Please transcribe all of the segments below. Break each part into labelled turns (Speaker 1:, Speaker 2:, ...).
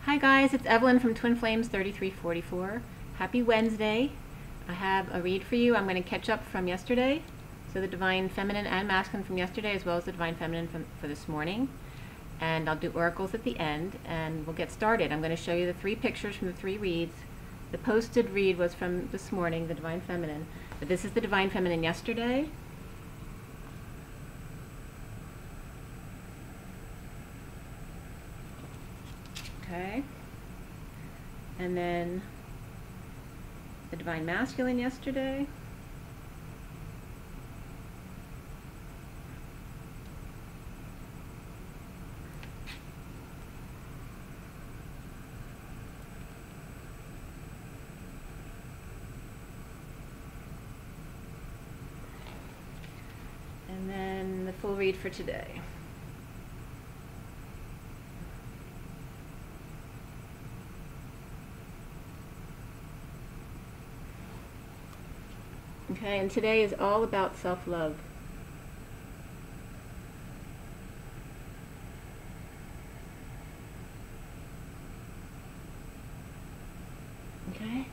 Speaker 1: Hi guys, it's Evelyn from Twin Flames 3344. Happy Wednesday. I have a read for you. I'm going to catch up from yesterday. So the Divine Feminine and Masculine from yesterday, as well as the Divine Feminine for this morning. And I'll do oracles at the end, and we'll get started. I'm going to show you the three pictures from the three reads. The posted read was from this morning, the Divine Feminine. But this is the Divine Feminine yesterday. Okay. And then the Divine Masculine yesterday. And then the full read for today. Okay, and today is all about self-love. Okay.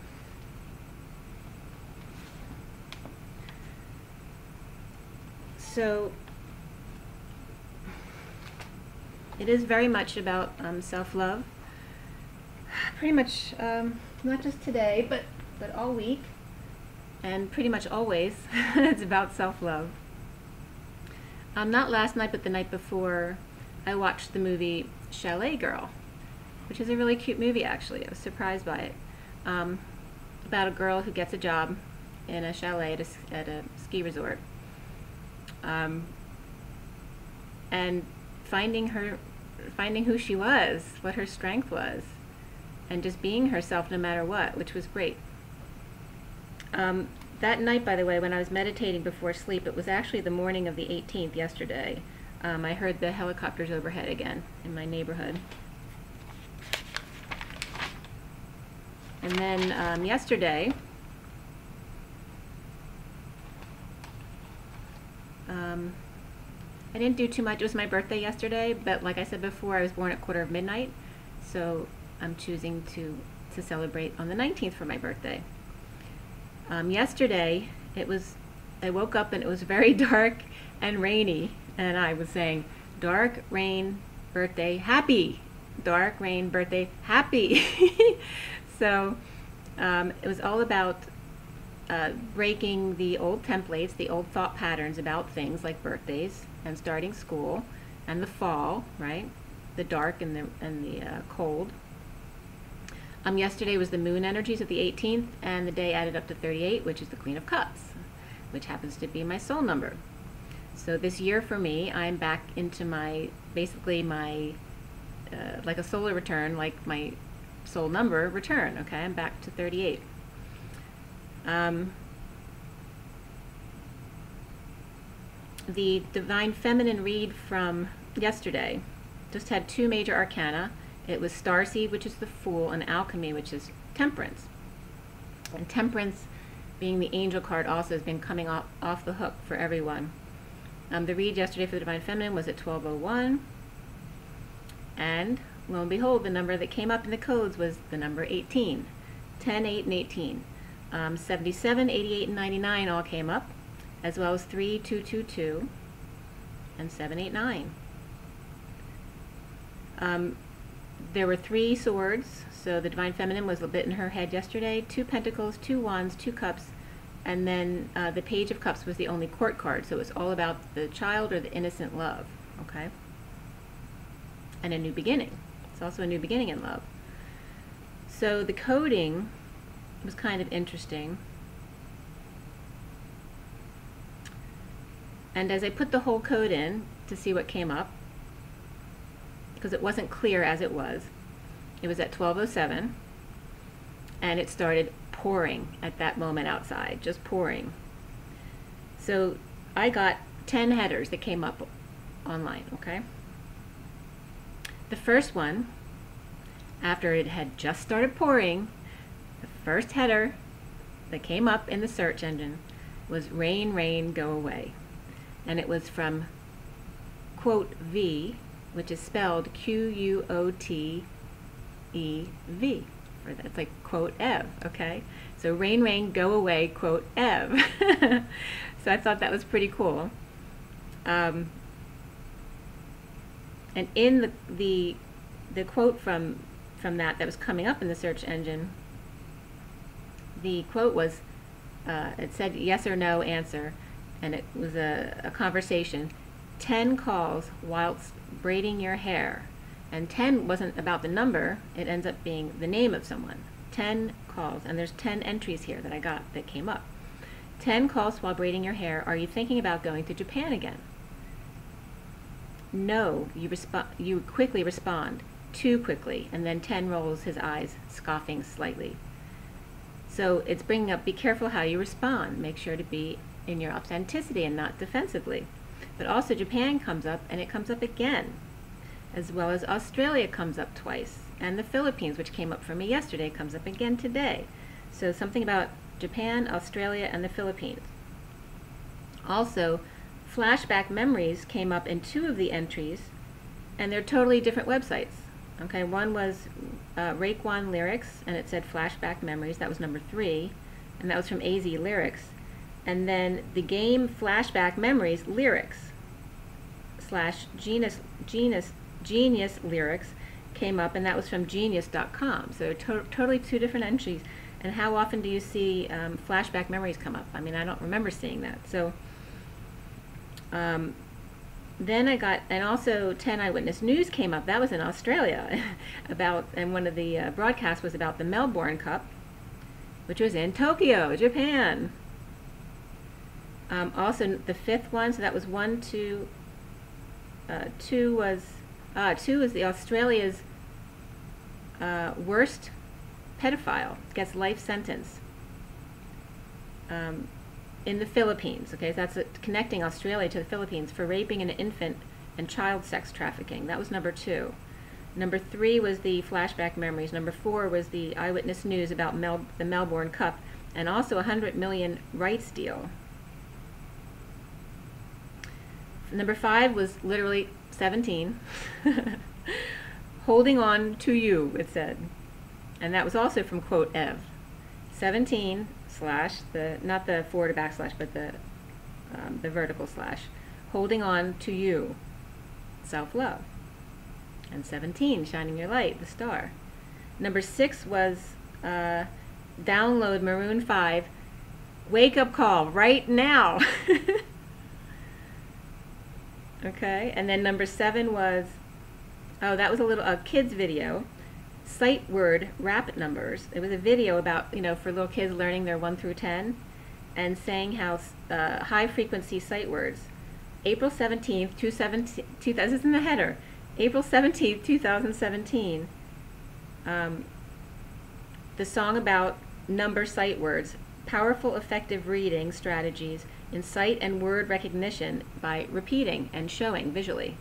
Speaker 1: So, it is very much about self-love. Pretty much, not just today, but all week. And pretty much always, it's about self-love. Not last night, but the night before, I watched the movie Chalet Girl, which is a really cute movie, actually. I was surprised by it. About a girl who gets a job in a chalet at a ski resort. And finding who she was, what her strength was, and just being herself no matter what, which was great. That night, by the way, when I was meditating before sleep, it was actually the morning of the 18th, yesterday. I heard the helicopters overhead again in my neighborhood. And then yesterday, I didn't do too much. It was my birthday yesterday, but like I said before, I was born at midnight, so I'm choosing to celebrate on the 19th for my birthday. Yesterday, I woke up and it was very dark and rainy, and I was saying, dark, rain, birthday, happy. Dark, rain, birthday, happy. So it was all about breaking the old templates, the old thought patterns about things like birthdays and starting school and the fall, right? The dark and the cold. Yesterday was the moon energies of the 18th, and the day added up to 38, which is the Queen of Cups, which happens to be my soul number. So this year for me, I'm back into basically my, like a solar return, like my soul number return, okay? I'm back to 38. The Divine Feminine read from yesterday just had two major arcana. It was Starseed, which is the Fool, and Alchemy, which is Temperance. And Temperance, being the Angel card, also has been coming off the hook for everyone. The read yesterday for the Divine Feminine was at 12:01. And lo and behold, the number that came up in the codes was the number 18. 10, 8, and 18. 77, 88, and 99 all came up, as well as 3, 2, 2, 2, and 7, 8, 9. There were 3 swords, so the Divine Feminine was a bit in her head yesterday, 2 pentacles, 2 wands, 2 cups, and then the Page of Cups was the only court card, so it was all about the child or the innocent love, okay? And a new beginning. It's also a new beginning in love. So the coding was kind of interesting. And as I put the whole code in to see what came up, because it wasn't clear as it was at 12:07, and it started pouring at that moment outside, just pouring. So I got 10 headers that came up online, okay? The first one, after it had just started pouring, the first header that came up in the search engine was "Rain, Rain, Go Away." And it was from quote V, which is spelled Quote E-V. It's like quote Ev, okay? So rain, rain, go away, quote Ev. So I thought that was pretty cool. And in the quote from that was coming up in the search engine, the quote was, it said yes or no answer, and it was a conversation. 10 calls whilst braiding your hair. And 10 wasn't about the number, it ends up being the name of someone. 10 calls, and there's 10 entries here that I got that came up. 10 calls while braiding your hair. Are you thinking about going to Japan again? No, you quickly respond, too quickly, and then 10 rolls his eyes, scoffing slightly. So it's bringing up, be careful how you respond. Make sure to be in your authenticity and not defensively. But also Japan comes up, and it comes up again, as well as Australia comes up twice, and the Philippines, which came up for me yesterday, comes up again today. So something about Japan, Australia, and the Philippines. Also, flashback memories came up in 2 of the entries, and they're totally different websites. Okay, one was Reiki Lyrics, and it said flashback memories. That was number 3, and that was from AZ Lyrics. And then the game Flashback Memories Lyrics / Genius Lyrics came up, and that was from genius.com. So totally 2 different entries. And how often do you see flashback memories come up? I mean, I don't remember seeing that. So then I got, and also 10 Eyewitness News came up. That was in Australia, and one of the broadcasts was about the Melbourne Cup, which was in Tokyo, Japan. Also the 5th one, so that was 1, 2, 2 was the Australia's worst pedophile gets life sentence in the Philippines. Okay, so that's connecting Australia to the Philippines for raping an infant and child sex trafficking. That was number 2. Number 3 was the flashback memories. Number 4 was the Eyewitness News about the Melbourne Cup, and also a $100 million rights deal. Number 5 was literally 17. Holding on to you, it said. And that was also from quote Ev. 17 / not the forward or backslash, but the vertical slash. Holding on to you. Self-love. And 17, shining your light, the star. Number 6 was download Maroon 5. Wake up call right now. Okay, and then number 7 was, that was a kid's video, sight word rap numbers. It was a video about, for little kids learning their 1 through 10, and saying how high frequency sight words. April 17th, 2000, this is in the header, April 17th, 2017, the song about number sight words, powerful effective reading strategies in sight and word recognition by repeating and showing visually.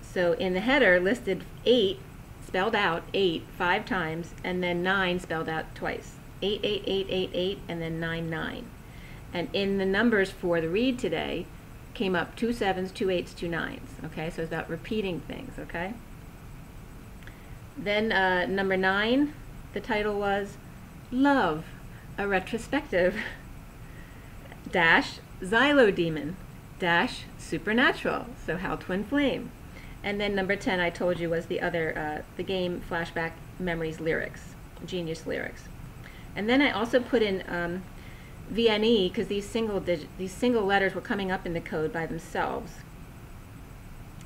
Speaker 1: So in the header listed 8, spelled out 8 5 times, and then 9 spelled out twice. 8 8 8 8 8, and then 9 9. And in the numbers for the read today came up 2 7s, 2 8s, 2 9s. Okay, so it's about repeating things. Okay. Then number 9, the title was Love, a Retrospective -- Xylodemon -- Supernatural. So how twin flame. And then number 10, I told you, was the other the game Flashback Memories Lyrics, Genius Lyrics. And then I also put in VNE, because these single letters were coming up in the code by themselves,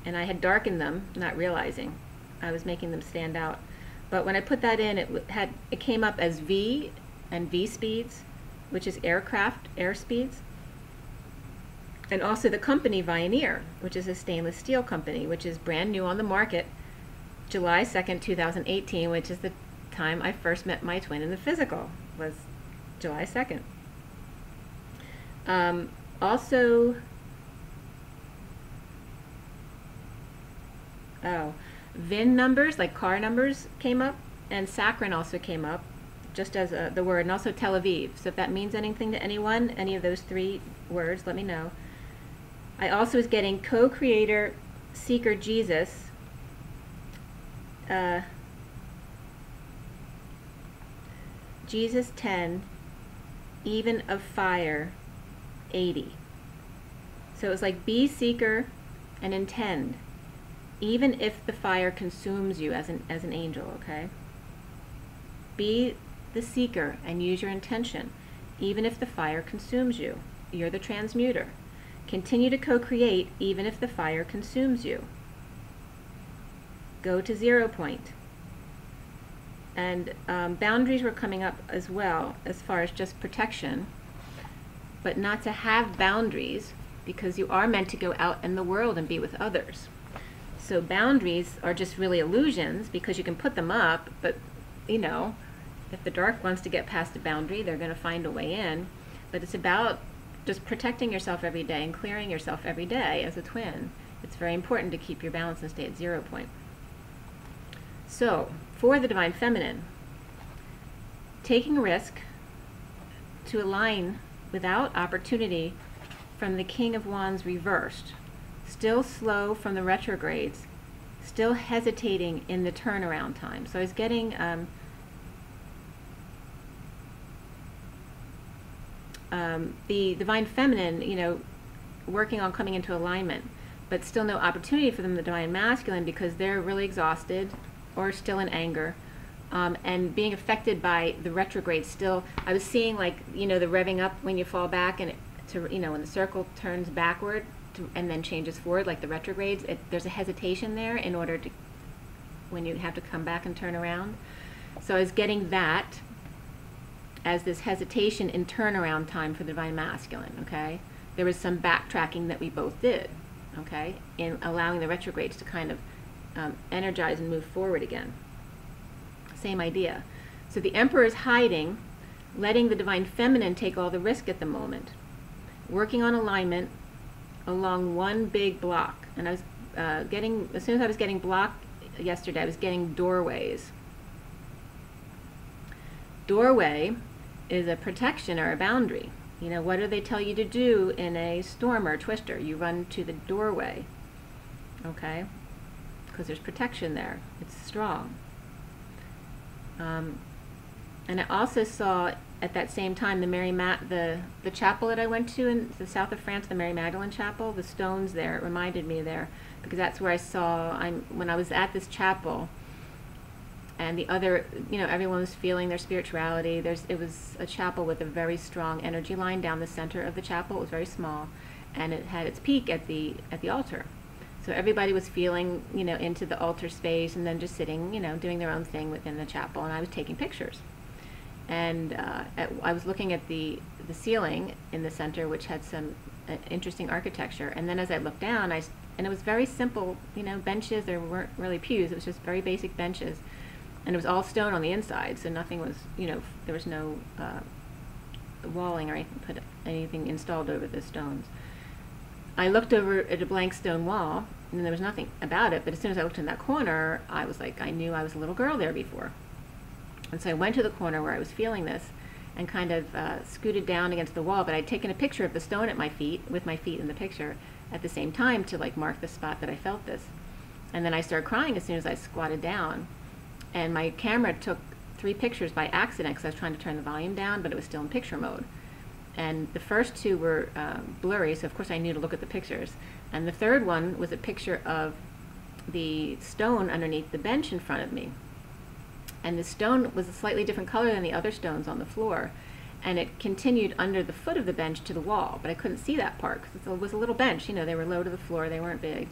Speaker 1: and I had darkened them, not realizing I was making them stand out. But when I put that in, it came up as V and V speeds, which is aircraft air speeds, and also the company Veoneer, which is a stainless steel company, which is brand new on the market, July 2nd, 2018, which is the time I first met my twin in the physical, was July 2nd. Also, VIN numbers, like car numbers, came up, and saccharin also came up, just as the word, and also Tel Aviv. So if that means anything to anyone, any of those 3 words, let me know. I also was getting co-creator, seeker Jesus, Jesus 10, even of fire 80. So it was like, be seeker and intend, even if the fire consumes you, as an angel, okay? Be the seeker and use your intention, even if the fire consumes you. You're the transmuter. Continue to co-create, even if the fire consumes you. Go to 0 point. And boundaries were coming up as well, as far as just protection, but not to have boundaries, because you are meant to go out in the world and be with others. So boundaries are just really illusions, because you can put them up, but you know, if the dark wants to get past a boundary, they're going to find a way in. But it's about just protecting yourself every day and clearing yourself every day as a twin. It's very important to keep your balance and stay at 0 point. So, for the Divine Feminine, taking a risk to align without opportunity from the King of Wands reversed, still slow from the retrogrades, still hesitating in the turnaround time. So I was getting the Divine Feminine, you know, working on coming into alignment, but still no opportunity for them, the Divine Masculine, because they're really exhausted or still in anger, and being affected by the retrograde still. I was seeing, like, you know, the revving up when you fall back, and you know, when the circle turns backward and then changes forward, like the retrogrades, there's a hesitation there in order to, when you have to come back and turn around. So I was getting that as this hesitation in turnaround time for the Divine Masculine, okay? There was some backtracking that we both did, okay, in allowing the retrogrades to kind of energize and move forward again. Same idea. So the Emperor is hiding, letting the Divine Feminine take all the risk at the moment, working on alignment along one big block. And I was getting, as soon as I was getting blocked yesterday, I was getting doorways. Doorway is a protection or a boundary. You know, what do they tell you to do in a storm or a twister? You run to the doorway, okay? Because there's protection there. It's strong. And I also saw at that same time the chapel that I went to in the south of France, the Mary Magdalene chapel. The stones there, it reminded me there, because that's where I saw, when I was at this chapel, and the other, you know, everyone was feeling their spirituality. It was a chapel with a very strong energy line down the center of the chapel. It was very small, and it had its peak at the altar. So everybody was feeling, you know, into the altar space, and then just sitting, you know, doing their own thing within the chapel. And I was taking pictures. And I was looking at the ceiling in the center, which had some interesting architecture. And then as I looked down, and it was very simple, you know, benches. There weren't really pews. It was just very basic benches. And it was all stone on the inside, so nothing was, you know, there was no walling or anything installed over the stones. I looked over at a blank stone wall, and there was nothing about it, but as soon as I looked in that corner, I was like, I knew I was a little girl there before. And so I went to the corner where I was feeling this, and kind of scooted down against the wall, but I'd taken a picture of the stone at my feet, with my feet in the picture, at the same time to, like, mark the spot that I felt this. And then I started crying as soon as I squatted down. And my camera took 3 pictures by accident, because I was trying to turn the volume down, but it was still in picture mode. And the first 2 were blurry, so of course I knew to look at the pictures. And the third one was a picture of the stone underneath the bench in front of me. And the stone was a slightly different color than the other stones on the floor. And it continued under the foot of the bench to the wall, but I couldn't see that part, because it was a little bench. You know, they were low to the floor, they weren't big.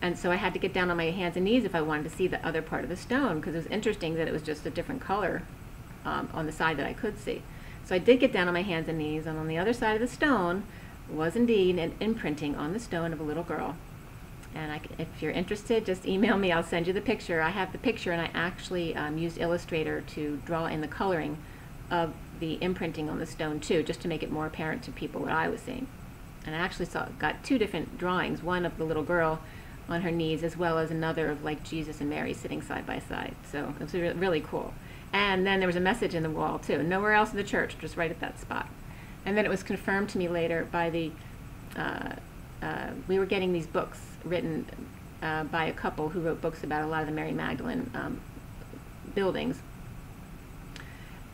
Speaker 1: And so I had to get down on my hands and knees if I wanted to see the other part of the stone, because it was interesting that it was just a different color on the side that I could see. So I did get down on my hands and knees, and on the other side of the stone was indeed an imprinting on the stone of a little girl. And if you're interested, just email me. I'll send you the picture. I have the picture, and I actually used Illustrator to draw in the coloring of the imprinting on the stone too, just to make it more apparent to people what I was seeing. And I actually got 2 different drawings, one of the little girl on her knees, as well as another of, like, Jesus and Mary sitting side by side. So it was really cool. And then there was a message in the wall too, nowhere else in the church, just right at that spot. And then it was confirmed to me later by we were getting these books written by a couple who wrote books about a lot of the Mary Magdalene buildings.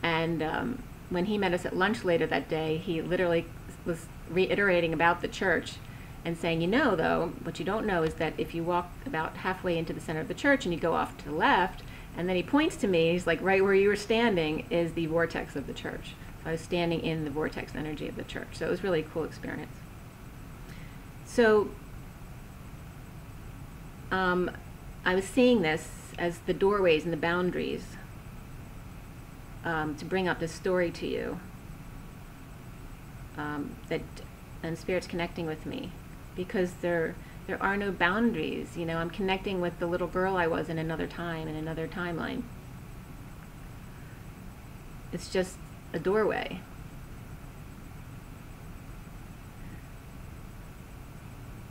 Speaker 1: And when he met us at lunch later that day, he literally was reiterating about the church and saying, you know, though, what you don't know is that if you walk about halfway into the center of the church and you go off to the left, and then he points to me, he's like, right where you were standing is the vortex of the church. So I was standing in the vortex energy of the church. So it was really a cool experience. So I was seeing this as the doorways and the boundaries to bring up this story to you, and Spirit's connecting with me, because there are no boundaries. You know, I'm connecting with the little girl I was in another time, in another timeline. It's just a doorway.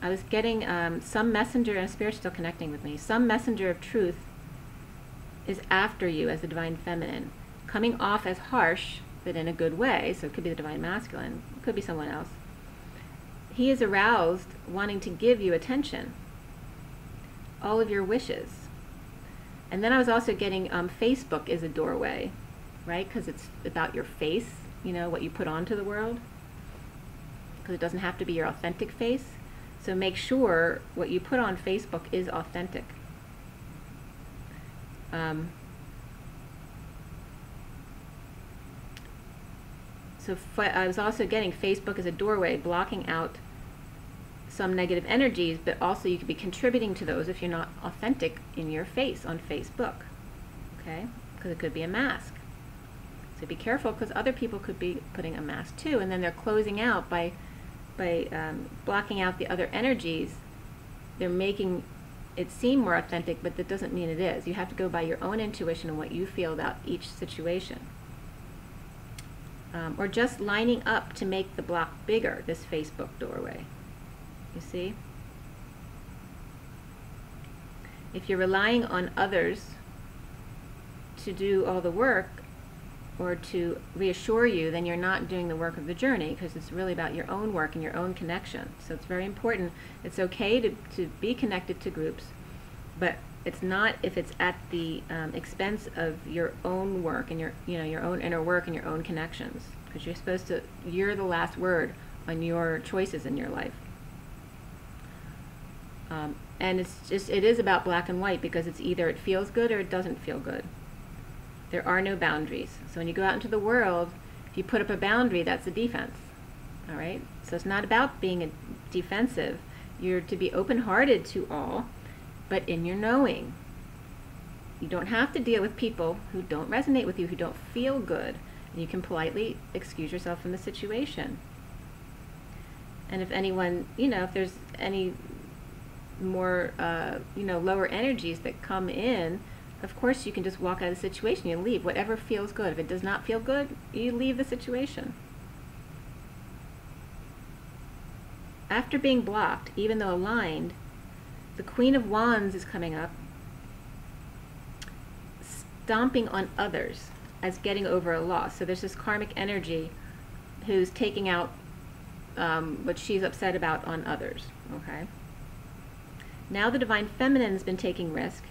Speaker 1: I was getting some messenger, and Spirit's still connecting with me, some messenger of truth is after you as the Divine Feminine, coming off as harsh, but in a good way. So it could be the Divine Masculine, it could be someone else. He is aroused, wanting to give you attention, all of your wishes. And then I was also getting Facebook is a doorway, right? Because it's about your face, you know, what you put onto the world. Because it doesn't have to be your authentic face. So make sure what you put on Facebook is authentic. So I was also getting Facebook as a doorway, blocking out some negative energies, but also you could be contributing to those if you're not authentic in your face on Facebook, okay? Because it could be a mask. So be careful, because other people could be putting a mask too, and then they're closing out by blocking out the other energies. They're making it seem more authentic, but that doesn't mean it is. You have to go by your own intuition and what you feel about each situation. Or just lining up to make the block bigger, this Facebook doorway. You see? If you're relying on others to do all the work or to reassure you, then you're not doing the work of the journey, because it's really about your own work and your own connection. So it's very important. It's okay to be connected to groups, but it's not if it's at the expense of your own work and your own inner work and your own connections, because you're the last word on your choices in your life. And it is about black and white, because it's either it feels good or it doesn't feel good. There are no boundaries. So when you go out into the world, if you put up a boundary, that's a defense. All right? So it's not about being defensive. You're to be open-hearted to all, but in your knowing. You don't have to deal with people who don't resonate with you, who don't feel good. And you can politely excuse yourself from the situation. And if anyone, if there's any more, lower energies that come in, of course you can just walk out of the situation. You leave. Whatever feels good. If it does not feel good, you leave the situation. After being blocked, even though aligned, the Queen of Wands is coming up, stomping on others as getting over a loss. So there's this karmic energy who's taking out what she's upset about on others. Okay. Now the Divine Feminine's been taking risk,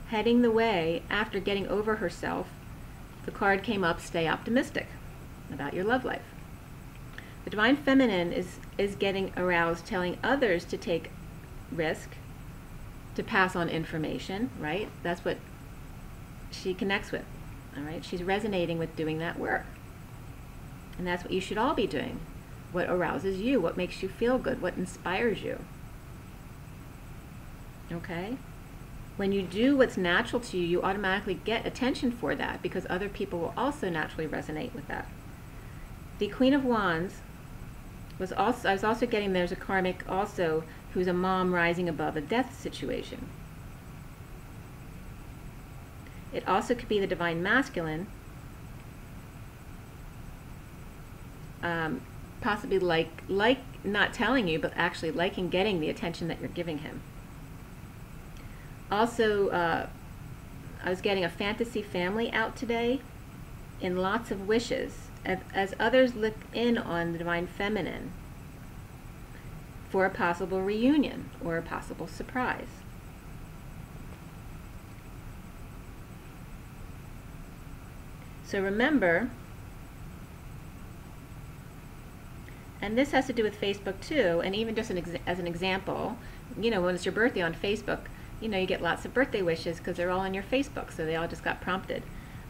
Speaker 1: heading the way after getting over herself. The card came up, stay optimistic about your love life. The Divine Feminine is getting aroused, telling others to take risk, to pass on information, right? That's what she connects with, all right? She's resonating with doing that work. And that's what you should all be doing. What arouses you, what makes you feel good, what inspires you. Okay? When you do what's natural to you, you automatically get attention for that, because other people will also naturally resonate with that. The Queen of Wands I was also getting there's a karmic also who's a mom rising above a death situation. It also could be the Divine Masculine, possibly like not telling you, but actually liking getting the attention that you're giving him. Also, I was getting a fantasy family out today in lots of wishes, as others look in on the Divine Feminine for a possible reunion or a possible surprise. So remember, And this has to do with Facebook too, and even just as an example, you know, when it's your birthday on Facebook, you know, you get lots of birthday wishes because they're all on your Facebook, so they all just got prompted.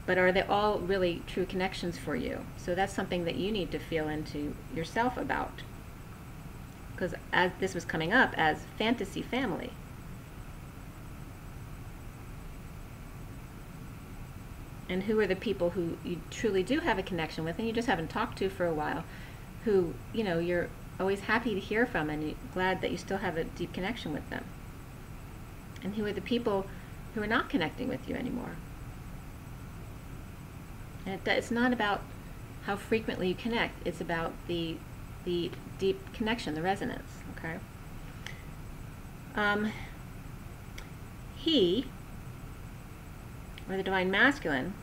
Speaker 1: But are they all really true connections for you? So that's something that you need to feel into yourself about. Because as this was coming up as fantasy family. And who are the people who you truly do have a connection with and you just haven't talked to for a while, who, you know, you're always happy to hear from and you're glad that you still have a deep connection with them. And who are the people who are not connecting with you anymore. And it's not about how frequently you connect, it's about the deep connection, the resonance, okay? He, or the Divine Masculine,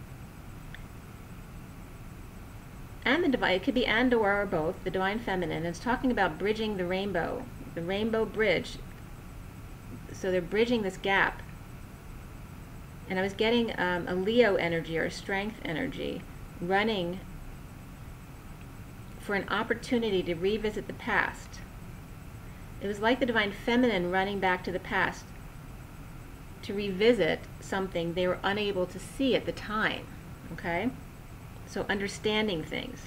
Speaker 1: and the Divine, it could be and or both, the Divine Feminine, is talking about bridging the rainbow bridge. So they're bridging this gap. And I was getting a Leo energy or a strength energy running for an opportunity to revisit the past. It was like the Divine Feminine running back to the past to revisit something they were unable to see at the time, okay? So understanding things.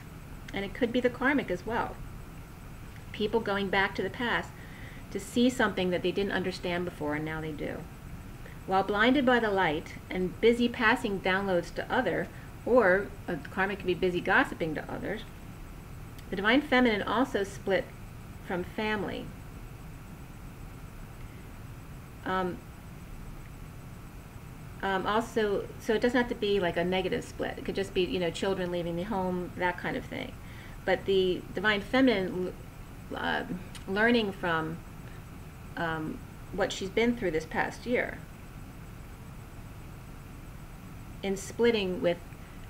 Speaker 1: And it could be the karmic as well. People going back to the past to see something that they didn't understand before and now they do. While blinded by the light and busy passing downloads to other, or a karmic could be busy gossiping to others, the Divine Feminine also split from family. Also, so it doesn't have to be like a negative split. It could just be, you know, children leaving the home, that kind of thing. But the Divine Feminine learning from what she's been through this past year in splitting with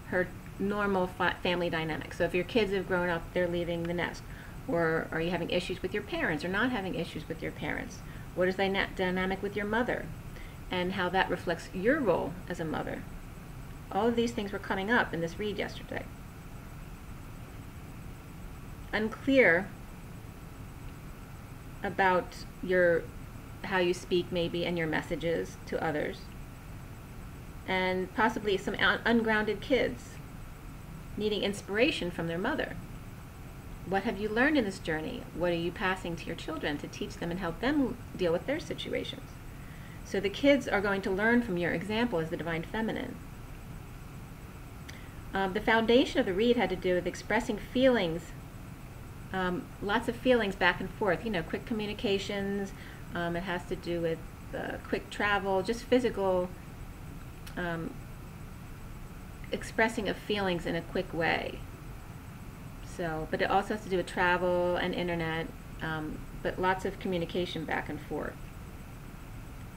Speaker 1: her normal family dynamic. So if your kids have grown up, they're leaving the nest. Or are you having issues with your parents or not having issues with your parents? What is the dynamic with your mother? And how that reflects your role as a mother. All of these things were coming up in this read yesterday. Unclear about how you speak maybe and your messages to others. And possibly some ungrounded kids needing inspiration from their mother. What have you learned in this journey? What are you passing to your children to teach them and help them deal with their situations? So the kids are going to learn from your example as the Divine Feminine. The foundation of the read had to do with expressing feelings, lots of feelings back and forth, you know, quick communications. It has to do with quick travel, just physical expressing of feelings in a quick way. So, but it also has to do with travel and internet, but lots of communication back and forth.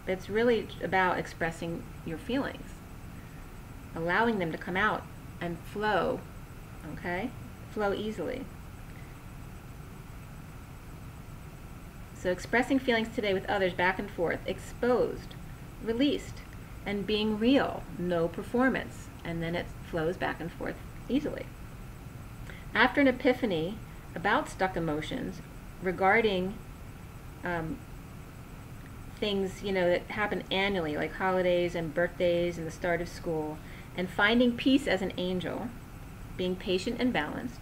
Speaker 1: But it's really about expressing your feelings, allowing them to come out and flow, okay? Flow easily. So expressing feelings today with others back and forth, exposed, released, and being real, no performance, and then it flows back and forth easily. After an epiphany about stuck emotions regarding things, you know, that happen annually, like holidays and birthdays and the start of school, and finding peace as an angel, being patient and balanced,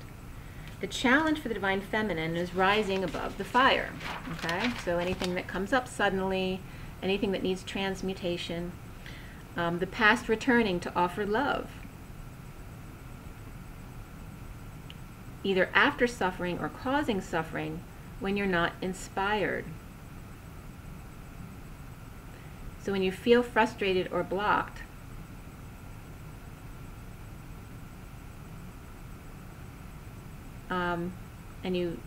Speaker 1: the challenge for the Divine Feminine is rising above the fire, okay? So anything that comes up suddenly, anything that needs transmutation, the past returning to offer love, either after suffering or causing suffering when you're not inspired. So when you feel frustrated or blocked, and you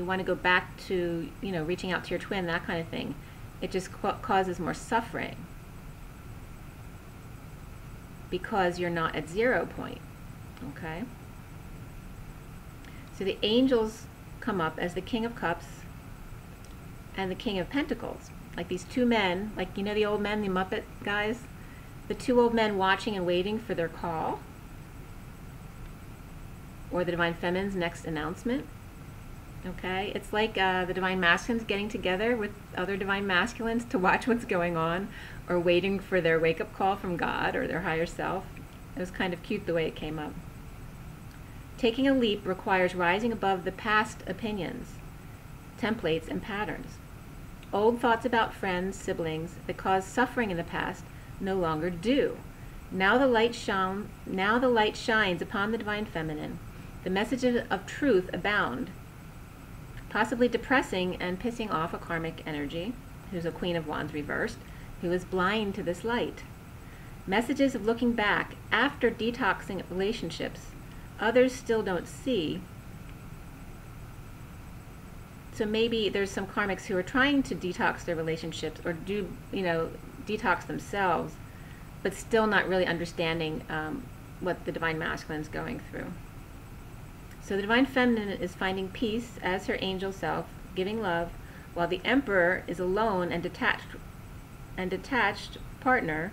Speaker 1: want to go back to, you know, reaching out to your twin, that kind of thing, it just causes more suffering because you're not at 0 point, okay? So the angels come up as the King of Cups and the King of Pentacles. Like these two men, like, you know, the old men, the Muppet guys? The two old men watching and waiting for their call, or the Divine Feminine's next announcement. Okay, it's like the divine masculines getting together with other divine masculines to watch what's going on, or waiting for their wake-up call from God or their higher self. It was kind of cute the way it came up. Taking a leap requires rising above the past opinions, templates, and patterns. Old thoughts about friends, siblings that caused suffering in the past no longer do. Now the light shines upon the divine feminine. The messages of truth abound, possibly depressing and pissing off a karmic energy, who's a Queen of Wands reversed, who is blind to this light. Messages of looking back after detoxing relationships others still don't see. So maybe there's some karmics who are trying to detox their relationships, or do, detox themselves, but still not really understanding what the divine masculine is going through. So the divine feminine is finding peace as her angel self, giving love, while the emperor is alone and detached partner,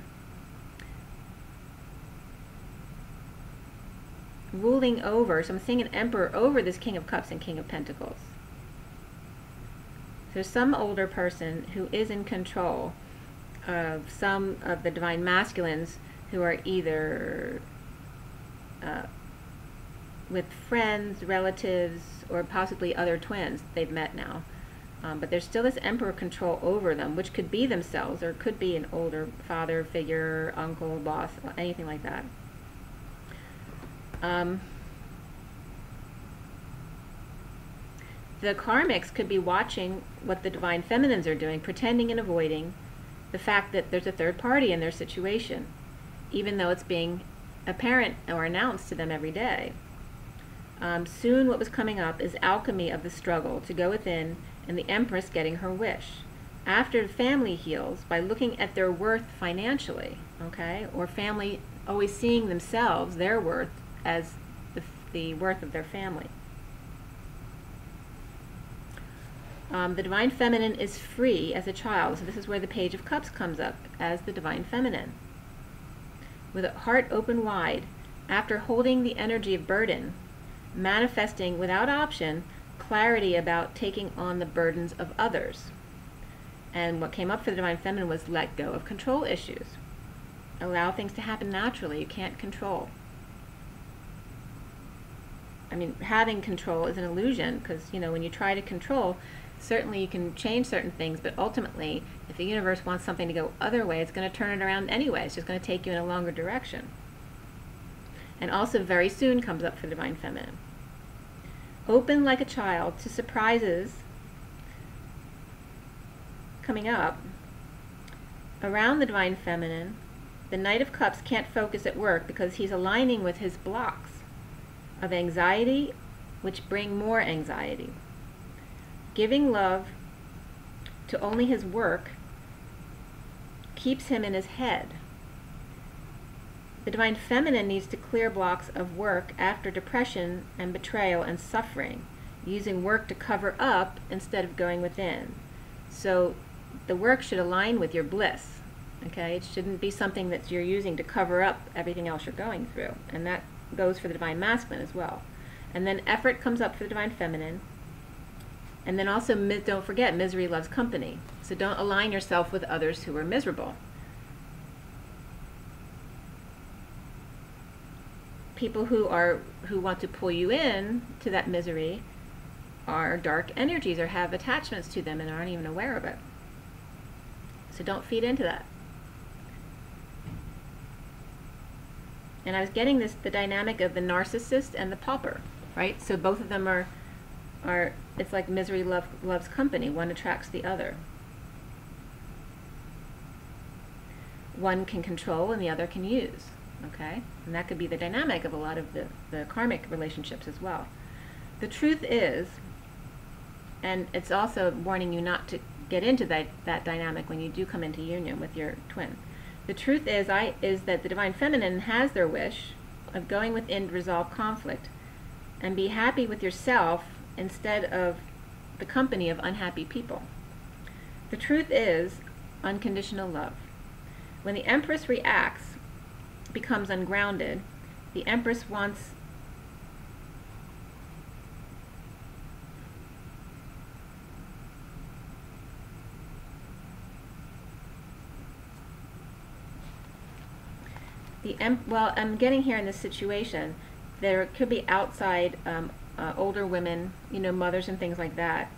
Speaker 1: ruling over. So I'm seeing an emperor over this King of Cups and King of Pentacles. There's some older person who is in control of some of the divine masculines who are either with friends, relatives, or possibly other twins they've met now. But there's still this emperor control over them, which could be themselves, or could be an older father figure, uncle, boss, anything like that. The karmics could be watching what the divine feminines are doing, pretending and avoiding the fact that there's a third party in their situation, even though it's being apparent or announced to them every day. Soon what was coming up is alchemy of the struggle to go within, and the Empress getting her wish. After the family heals by looking at their worth financially, okay, or family always seeing themselves, their worth, as the worth of their family. The divine feminine is free as a child, so this is where the Page of Cups comes up as the divine feminine. With a heart open wide, after holding the energy of burden, manifesting without option clarity about taking on the burdens of others. And what came up for the divine feminine was let go of control issues. Allow things to happen naturally. You can't control. I mean, having control is an illusion, because, when you try to control, certainly you can change certain things, but ultimately, if the universe wants something to go other way, it's going to turn it around anyway. It's just going to take you in a longer direction. And also very soon comes up for the divine feminine. Open like a child to surprises coming up. Around the divine feminine, the Knight of Cups can't focus at work because he's aligning with his blocks of anxiety, which bring more anxiety. Giving love to only his work keeps him in his head. The divine feminine needs to clear blocks of work after depression and betrayal and suffering, using work to cover up instead of going within. So the work should align with your bliss. Okay, it shouldn't be something that you're using to cover up everything else you're going through. And that goes for the divine masculine as well. And then effort comes up for the divine feminine. And then also, don't forget, misery loves company. So don't align yourself with others who are miserable. People who want to pull you in to that misery are dark energies or have attachments to them and aren't even aware of it. So don't feed into that. And I was getting the dynamic of the narcissist and the pauper, right? So both of them are it's like misery loves company. One attracts the other. One can control and the other can use, okay? And that could be the dynamic of a lot of the karmic relationships as well. The truth is, and it's also warning you not to get into that dynamic when you do come into union with your twin. The truth is that the divine feminine has their wish of going within to resolve conflict and be happy with yourself instead of the company of unhappy people. The truth is unconditional love. When the Empress reacts, becomes ungrounded, the Empress wants Well, I'm getting here in this situation, there could be outside older women, mothers and things like that.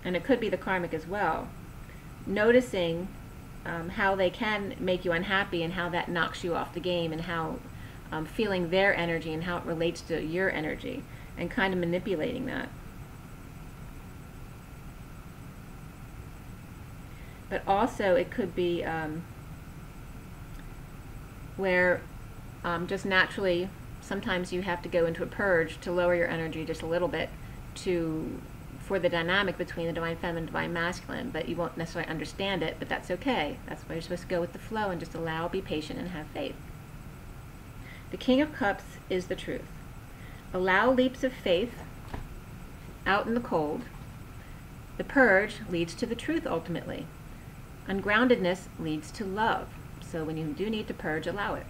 Speaker 1: And it could be the karmic as well. Noticing how they can make you unhappy and how that knocks you off the game, and how feeling their energy and how it relates to your energy, and kind of manipulating that. But also it could be where just naturally sometimes you have to go into a purge to lower your energy just a little bit for the dynamic between the divine feminine and divine masculine, but you won't necessarily understand it, but that's okay. That's why you're supposed to go with the flow and just allow, be patient, and have faith. The King of Cups is the truth. Allow leaps of faith out in the cold. The purge leads to the truth ultimately. Ungroundedness leads to love. So when you do need to purge, allow it.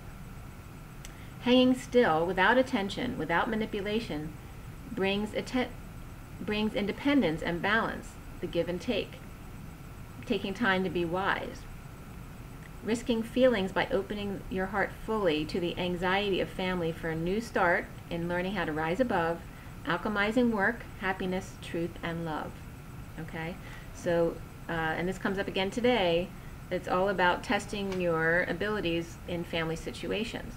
Speaker 1: Hanging still, without attention, without manipulation, brings independence and balance, the give and take. Taking time to be wise. Risking feelings by opening your heart fully to the anxiety of family for a new start in learning how to rise above, alchemizing work, happiness, truth, and love. Okay? So, and this comes up again today, it's all about testing your abilities in family situations.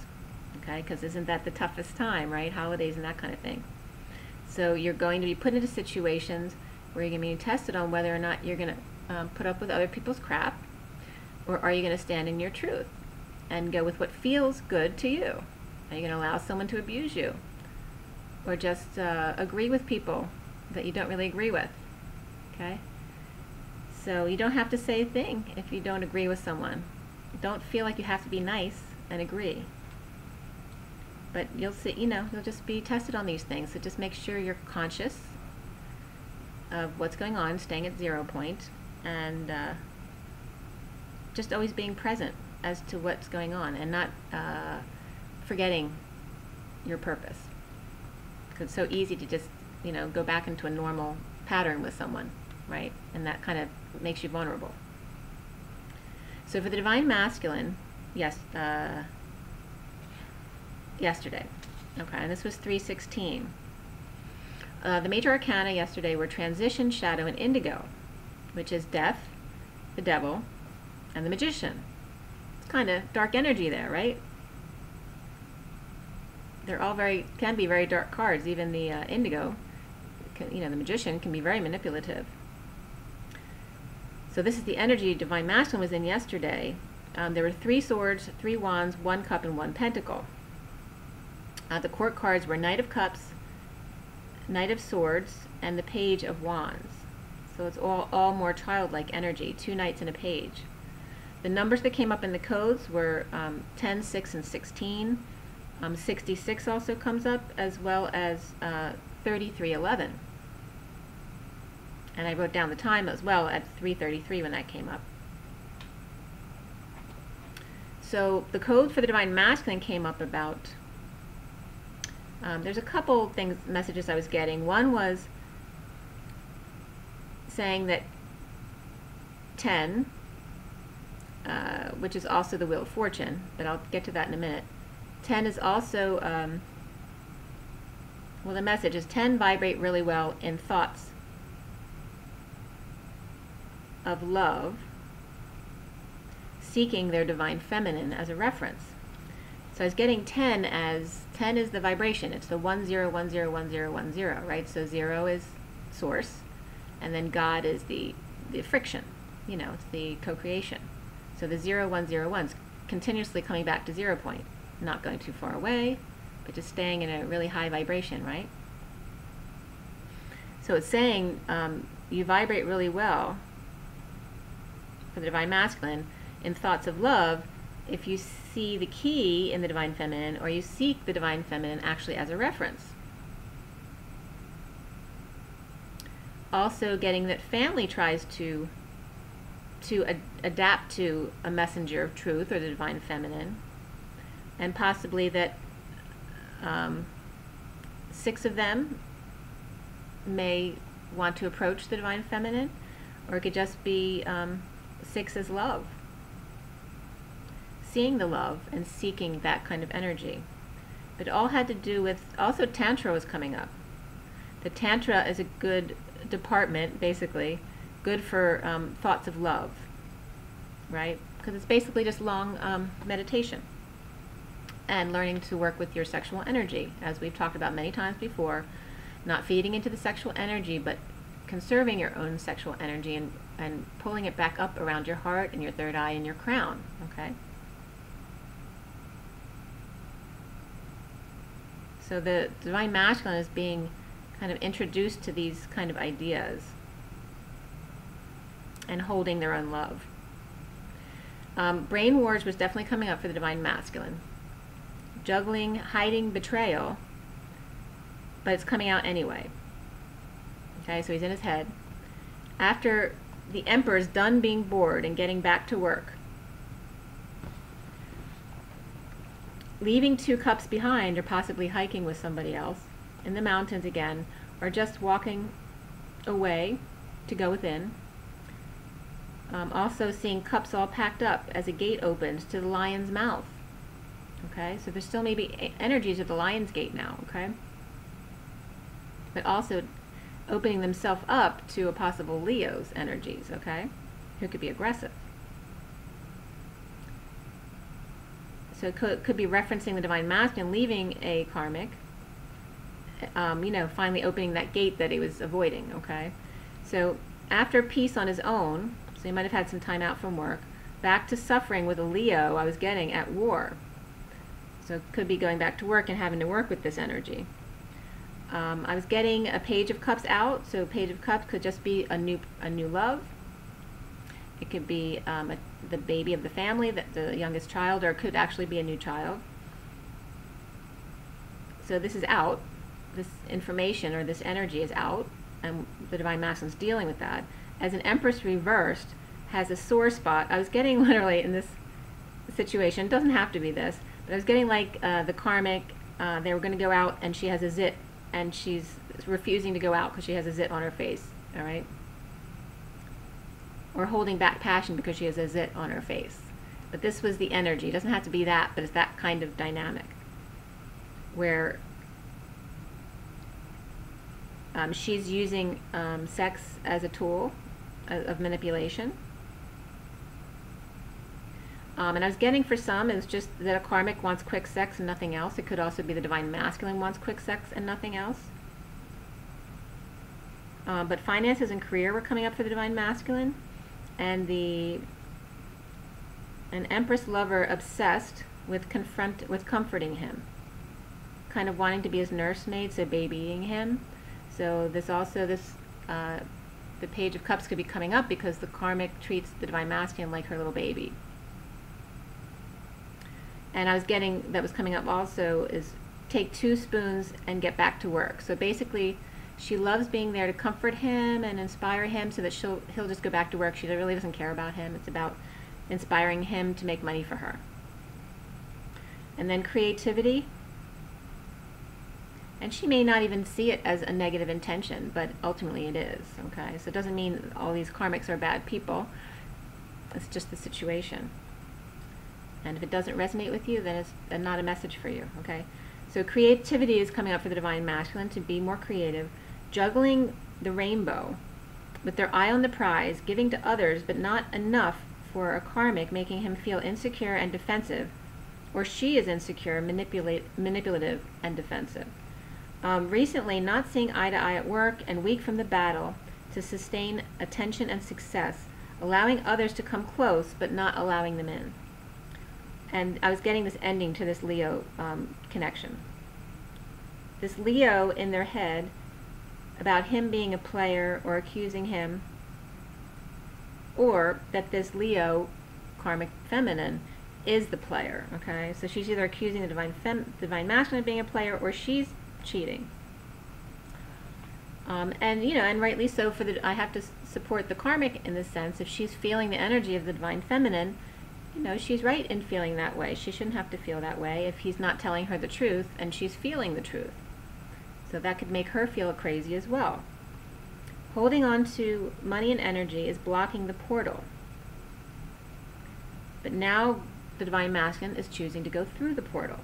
Speaker 1: Okay? Because isn't that the toughest time, right? Holidays and that kind of thing. So you're going to be put into situations where you're going to be tested on whether or not you're going to put up with other people's crap, or are you going to stand in your truth and go with what feels good to you? Are you going to allow someone to abuse you, or just agree with people that you don't really agree with? Okay? So you don't have to say a thing if you don't agree with someone. Don't feel like you have to be nice and agree. But you'll see, you'll just be tested on these things. So just make sure you're conscious of what's going on, staying at 0 point, and just always being present as to what's going on, and not forgetting your purpose. Because it's so easy to just, go back into a normal pattern with someone, right? And that kind of makes you vulnerable. So for the divine masculine, yes, yesterday. Okay, and this was 316. The major arcana yesterday were transition, shadow, and indigo, which is death, the devil, and the magician. It's kind of dark energy there, right? They're all can be very dark cards. Even the indigo, the magician can be very manipulative. So this is the energy divine masculine was in yesterday. There were 3 swords, 3 wands, 1 cup, and 1 pentacle. The court cards were Knight of Cups, Knight of Swords, and the Page of Wands. So it's all more childlike energy, 2 knights and a page. The numbers that came up in the codes were 10, 6, and 16. 66 also comes up, as well as 3311. And I wrote down the time as well at 3:33 when that came up. So the code for the divine masculine came up about, there's a couple messages I was getting. One was saying that 10, which is also the Wheel of Fortune, but I'll get to that in a minute. 10 is also, well, the message is 10 vibrate really well in thoughts of love, seeking their divine feminine as a reference. So I was getting 10 as 10 is the vibration. It's the 10101010, right? So 0 is source, and then God is the friction. It's the co-creation. So the 0101 is continuously coming back to 0 point, not going too far away, but just staying in a really high vibration, right? So it's saying you vibrate really well for the divine masculine in thoughts of love if you see the key in the divine feminine, or you seek the divine feminine actually as a reference. Also getting that family tries to adapt to a messenger of truth or the divine feminine, and possibly that 6 of them may want to approach the divine feminine, or it could just be 6 as love. seeing the love and seeking that kind of energy. But it all had to do with, also Tantra was coming up. The Tantra is a good department, basically, good for thoughts of love, right? Because it's basically just long meditation and learning to work with your sexual energy, as we've talked about many times before, not feeding into the sexual energy, but conserving your own sexual energy and pulling it back up around your heart and your third eye and your crown, okay? So the Divine Masculine is being kind of introduced to these kind of ideas and holding their own love. Brain wars was definitely coming up for the Divine Masculine. Juggling, hiding, betrayal, but it's coming out anyway. Okay, so he's in his head. After the Emperor's done being bored and getting back to work, leaving 2 cups behind, or possibly hiking with somebody else in the mountains again, or just walking away to go within. Also seeing cups all packed up as a gate opens to the lion's mouth. Okay, so there's still maybe energies of the lion's gate now, okay? But also opening themselves up to a possible Leo's energies, okay? Who could be aggressive. So it could be referencing the Divine Masculine leaving a karmic, you know, finally opening that gate that he was avoiding, okay? So after peace on his own, so he might have had some time out from work, back to suffering with a Leo I was getting at war. So it could be going back to work and having to work with this energy. I was getting a Page of Cups out, so Page of Cups could just be a new love. It could be the baby of the family, the youngest child, or it could actually be a new child. So this is out. This information or this energy is out, and the Divine Masculine is dealing with that. As an Empress reversed has a sore spot. I was getting literally in this situation, it doesn't have to be this, but I was getting like the karmic, they were going to go out and she has a zit, and she's refusing to go out because she has a zit on her face, all right? Or holding back passion because she has a zit on her face. But this was the energy. It doesn't have to be that, but it's that kind of dynamic where she's using sex as a tool of manipulation. And I was getting for some, it was just that a karmic wants quick sex and nothing else. It could also be the Divine Masculine wants quick sex and nothing else. But finances and career were coming up for the Divine Masculine. And an Empress lover obsessed with comforting him. Kind of wanting to be his nursemaid, so babying him. So this also, the Page of Cups could be coming up because the karmic treats the Divine Masculine like her little baby. And I was getting, that was coming up also, is take 2 spoons and get back to work. So basically, she loves being there to comfort him and inspire him so that he'll just go back to work. She really doesn't care about him. It's about inspiring him to make money for her. And then creativity. And she may not even see it as a negative intention, but ultimately it is, okay? So it doesn't mean all these karmics are bad people. It's just the situation. And if it doesn't resonate with you, then it's not a message for you, okay? So creativity is coming up for the Divine Masculine, to be more creative, juggling the rainbow with their eye on the prize, giving to others, but not enough for a karmic, making him feel insecure and defensive, or she is insecure, manipulative, and defensive. Recently, not seeing eye to eye at work and weak from the battle to sustain attention and success, allowing others to come close, but not allowing them in. And I was getting this ending to this Leo connection. This Leo in their head about him being a player or accusing him, or that this Leo, karmic feminine, is the player, okay? So she's either accusing the Divine Masculine of being a player, or she's cheating. And, you know, and rightly so, I have to support the karmic in this sense. If she's feeling the energy of the Divine Feminine, you know, she's right in feeling that way. She shouldn't have to feel that way if he's not telling her the truth and she's feeling the truth. So that could make her feel crazy as well. Holding on to money and energy is blocking the portal. But now the Divine Masculine is choosing to go through the portal.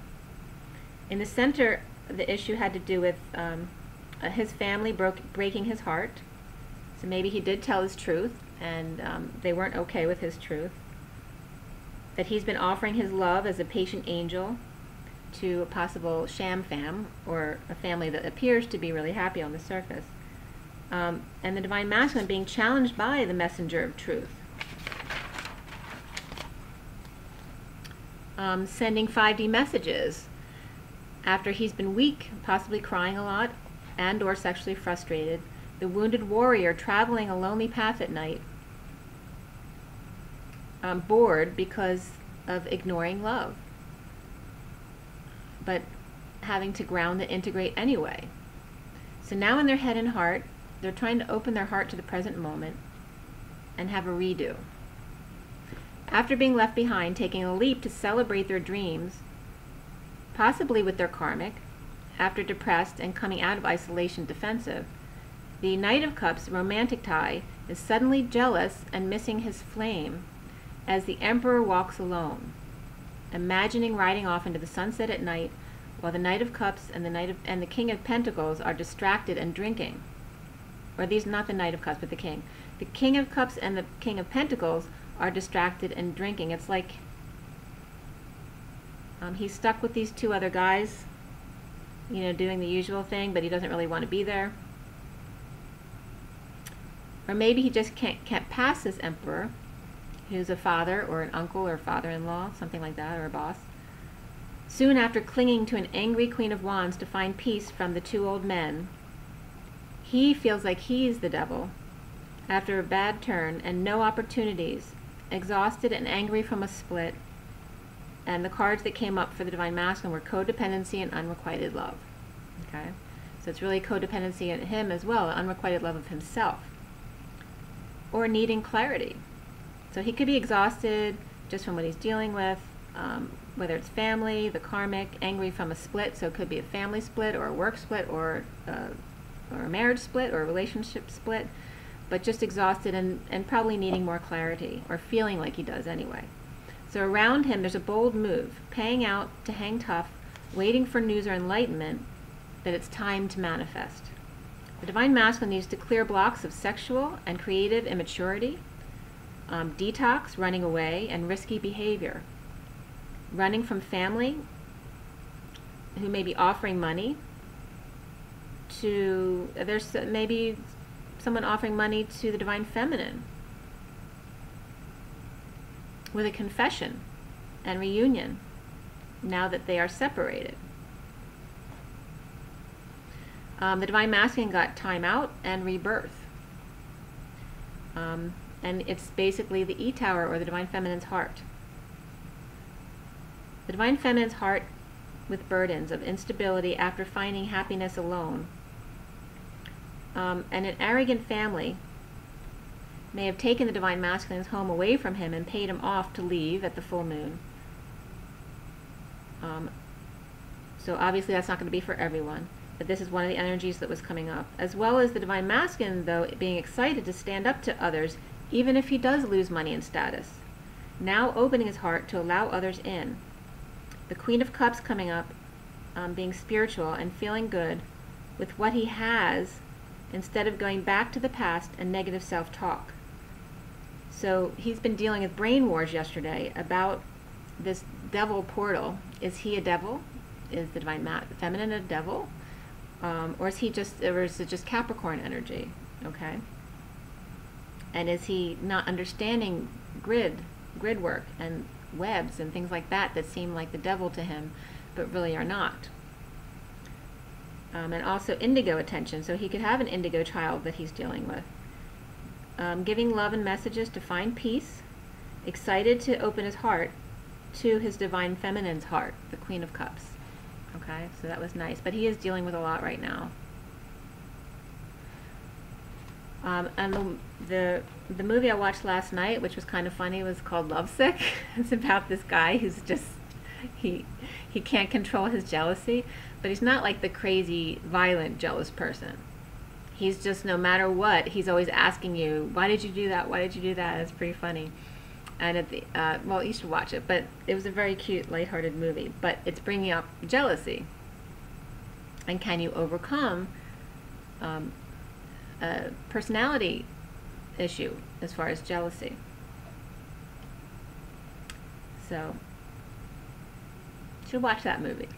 Speaker 1: In the center, the issue had to do with his family breaking his heart. So maybe he did tell his truth, and they weren't okay with his truth. That he's been offering his love as a patient angel to a possible sham fam, or a family that appears to be really happy on the surface. And the Divine Masculine being challenged by the messenger of truth. Sending 5D messages after he's been weak, possibly crying a lot, and or sexually frustrated. The wounded warrior traveling a lonely path at night, bored because of ignoring love, but having to ground and integrate anyway. So now in their head and heart, they're trying to open their heart to the present moment and have a redo. After being left behind, taking a leap to celebrate their dreams, possibly with their karmic, after depressed and coming out of isolation defensive, the Knight of Cups romantic tie is suddenly jealous and missing his flame as the Emperor walks alone, imagining riding off into the sunset at night while the Knight of Cups and the King of Pentacles are distracted and drinking. Or these, not the Knight of Cups, but the King. The King of Cups and the King of Pentacles are distracted and drinking. It's like he's stuck with these two other guys, you know, doing the usual thing, but he doesn't really want to be there. Or maybe he just can't pass this Emperor, who's a father or an uncle or father-in-law, something like that, or a boss. Soon after clinging to an angry Queen of Wands to find peace from the two old men, he feels like he's the devil after a bad turn and no opportunities, exhausted and angry from a split. And the cards that came up for the Divine Masculine were codependency and unrequited love. Okay, so it's really codependency in him as well, unrequited love of himself, or needing clarity. So he could be exhausted just from what he's dealing with, whether it's family, the karmic, angry from a split, so it could be a family split or a work split or a marriage split or a relationship split, but just exhausted and probably needing more clarity, or feeling like he does anyway. So around him there's a bold move, paying out to hang tough, waiting for news or enlightenment that it's time to manifest. The Divine Masculine needs to clear blocks of sexual and creative immaturity, detox, running away, and risky behavior. Running from family who may be offering money to, there's maybe someone offering money to the Divine Feminine with a confession and reunion now that they are separated. The Divine Masculine got time out and rebirth. And it's basically the E-Tower, or the Divine Feminine's heart. The Divine Feminine's heart with burdens of instability after finding happiness alone. And an arrogant family may have taken the Divine Masculine's home away from him and paid him off to leave at the full moon. So obviously that's not going to be for everyone, but this is one of the energies that was coming up. As well as the Divine Masculine, though, being excited to stand up to others, even if he does lose money and status. Now opening his heart to allow others in. The Queen of Cups coming up, being spiritual and feeling good with what he has, instead of going back to the past and negative self-talk. So he's been dealing with brain wars yesterday about this devil portal. Is he a devil? Is the Divine Feminine a devil? Or is it just Capricorn energy? Okay. And is he not understanding grid work and webs and things like that seem like the devil to him, but really are not? And also indigo attention, so he could have an indigo child that he's dealing with. Giving love and messages to find peace, excited to open his heart to his Divine Feminine's heart, the Queen of Cups. Okay, so that was nice, but he is dealing with a lot right now. And the movie I watched last night, which was kind of funny, was called Lovesick. It's about this guy who's just, he can't control his jealousy, but he's not like the crazy, violent, jealous person. He's just, no matter what, he's always asking you, why did you do that? Why did you do that? It's pretty funny. And at the well, you should watch it, but it was a very cute, lighthearted movie. But it's bringing up jealousy, and can you overcome a personality issue as far as jealousy? So, you should watch that movie.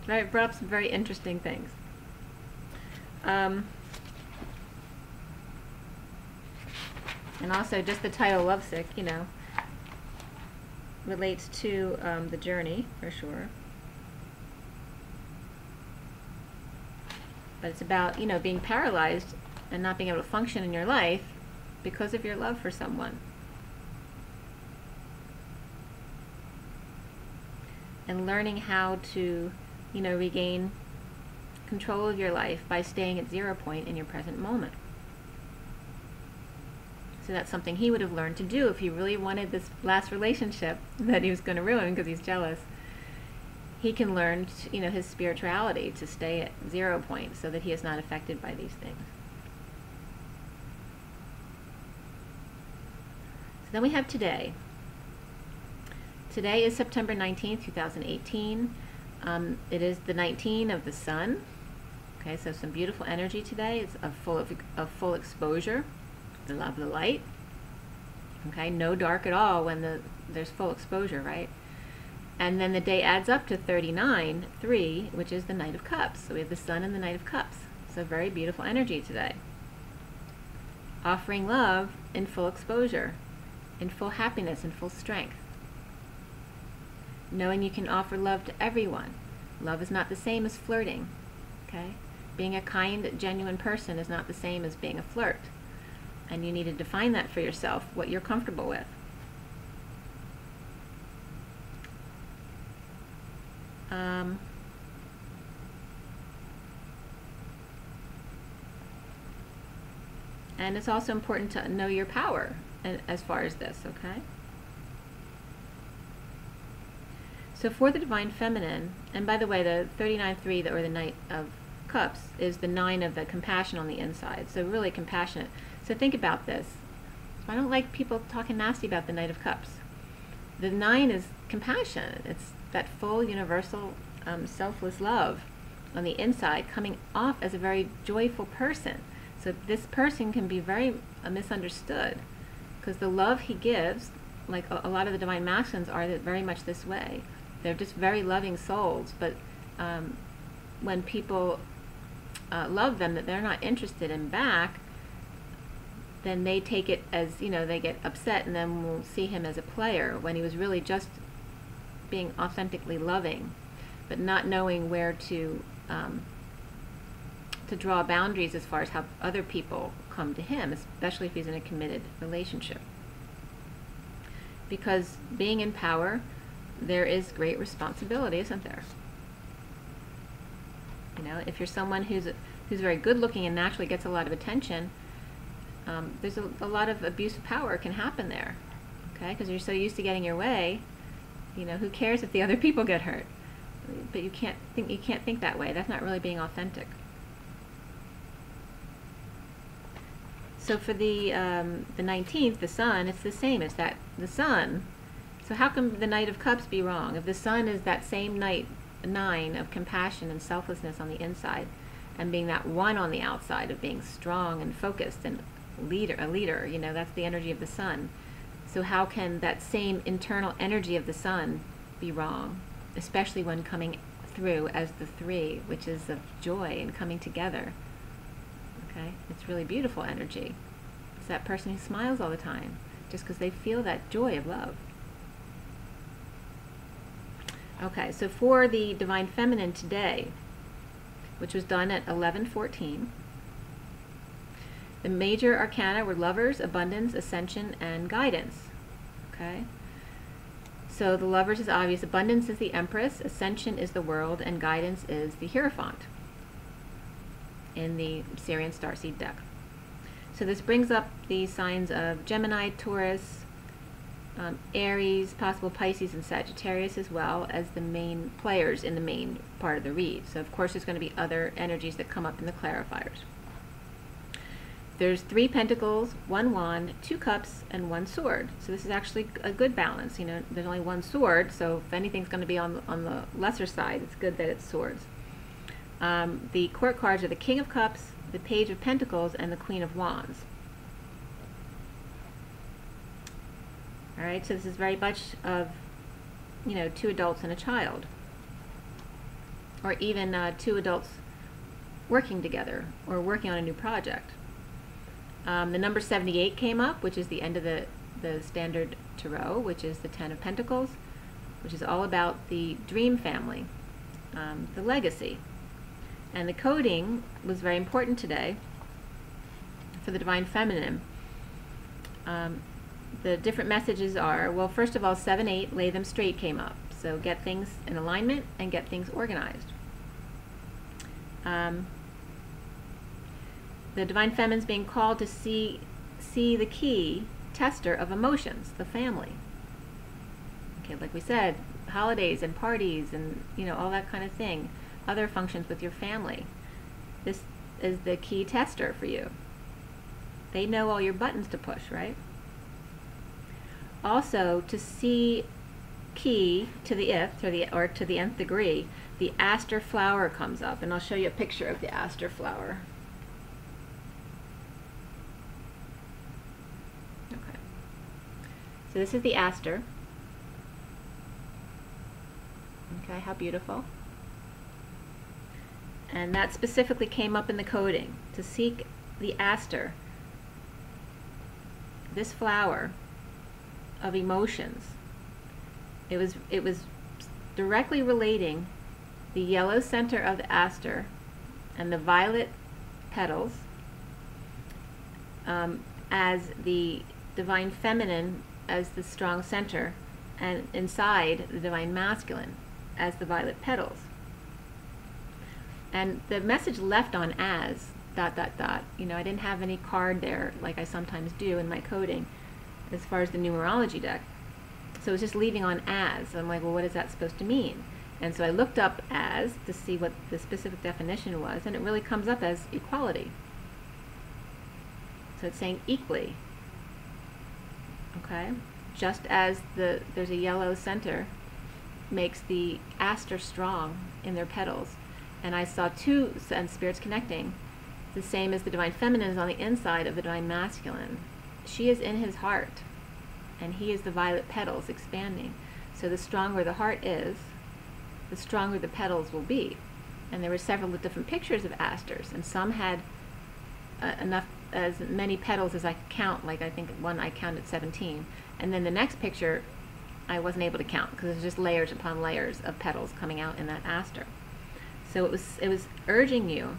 Speaker 1: It brought up some very interesting things. And also, just the title "Lovesick," you know, relates to the journey for sure. But it's about, you know, being paralyzed and not being able to function in your life because of your love for someone. And learning how to, you know, regain control of your life by staying at 0 point in your present moment. So that's something he would have learned to do if he really wanted this last relationship that he was going to ruin because he's jealous. He can learn, you know, his spirituality to stay at 0 point so that he is not affected by these things. So then we have today. Today is September 19th, 2018. It is the 19 of the sun. Okay, so some beautiful energy today. It's of full exposure. I love the light. Okay, no dark at all when there's full exposure, right? And then the day adds up to 39-3, which is the Knight of Cups. So we have the Sun and the Knight of Cups. So very beautiful energy today. Offering love in full exposure, in full happiness, in full strength. Knowing you can offer love to everyone. Love is not the same as flirting. Okay? Being a kind, genuine person is not the same as being a flirt. And you need to define that for yourself, what you're comfortable with. And it's also important to know your power as far as this, okay? So for the Divine Feminine, and by the way, the 39-3, or the Knight of Cups, is the 9 of the compassion on the inside. So really compassionate. So think about this. I don't like people talking nasty about the Knight of Cups. The 9 is compassion. It's that full, universal, selfless love on the inside, coming off as a very joyful person. So this person can be very misunderstood, because the love he gives, like a lot of the Divine Masculines are very much this way. They're just very loving souls, but when people love them that they're not interested in back, then they take it as, you know, they get upset, and then we'll see him as a player when he was really just being authentically loving, but not knowing where to draw boundaries as far as how other people come to him, especially if he's in a committed relationship. Because being in power, there is great responsibility, isn't there? You know, if you're someone who's very good looking and naturally gets a lot of attention, there's a lot of abuse of power can happen there, okay? Because you're so used to getting your way, you know, who cares if the other people get hurt? But you can't think that way. That's not really being authentic. So for the 19th, the Sun, it's the same. It's that the Sun. So how can the Knight of Cups be wrong? If the Sun is that same 9 of compassion and selflessness on the inside, and being that 1 on the outside of being strong and focused and a leader, you know, that's the energy of the Sun. So how can that same internal energy of the Sun be wrong? Especially when coming through as the 3, which is of joy and coming together. Okay? It's really beautiful energy. It's that person who smiles all the time, just because they feel that joy of love. Okay, so for the Divine Feminine today, which was done at 11:14, the major arcana were Lovers, Abundance, Ascension, and Guidance. Okay? So the Lovers is obvious. Abundance is the Empress, Ascension is the World, and Guidance is the Hierophant in the Sirian Starseed deck. So this brings up the signs of Gemini, Taurus, Aries, possible Pisces, and Sagittarius, as well as the main players in the main part of the read. So of course there's going to be other energies that come up in the clarifiers. There's 3 pentacles, 1 wand, 2 cups, and 1 sword. So this is actually a good balance. You know, there's only 1 sword, so if anything's going to be on the lesser side, it's good that it's swords. The court cards are the King of Cups, the Page of Pentacles, and the Queen of Wands. All right, so this is very much of, you know, 2 adults and a child, or even 2 adults working together or working on a new project. The number 78 came up, which is the end of the standard tarot, which is the 10 of Pentacles, which is all about the dream family, the legacy. And the coding was very important today for the Divine Feminine. The different messages are, well, first of all, 7-8, lay them straight came up. So get things in alignment and get things organized. The Divine Feminine is being called to see the key tester of emotions, the family. Okay, like we said, holidays and parties and, you know, all that kind of thing. Other functions with your family. This is the key tester for you. They know all your buttons to push, right? Also, to see key to the if, or to the nth degree, the aster flower comes up, and I'll show you a picture of the aster flower. Okay. So this is the aster. Okay, how beautiful. And that specifically came up in the coding, to seek the aster, this flower of emotions. It was directly relating the yellow center of the aster and the violet petals as the Divine Feminine as the strong center, and inside the Divine Masculine as the violet petals. And the message left on as ... You know, I didn't have any card there like I sometimes do in my coding as far as the numerology deck. So it was just leaving on as. I'm like, well, what is that supposed to mean? And so I looked up as to see what the specific definition was, and it really comes up as equality. So it's saying equally. Okay? Just as there's a yellow center makes the aster strong in their petals. And I saw 2 spirits connecting, the same as the Divine Feminine is on the inside of the Divine Masculine. She is in his heart, and he is the violet petals expanding. So the stronger the heart is, the stronger the petals will be. And there were several different pictures of asters, and some had as many petals as I could count. Like I think one I counted 17, and then the next picture I wasn't able to count because it was just layers upon layers of petals coming out in that aster. So it was urging you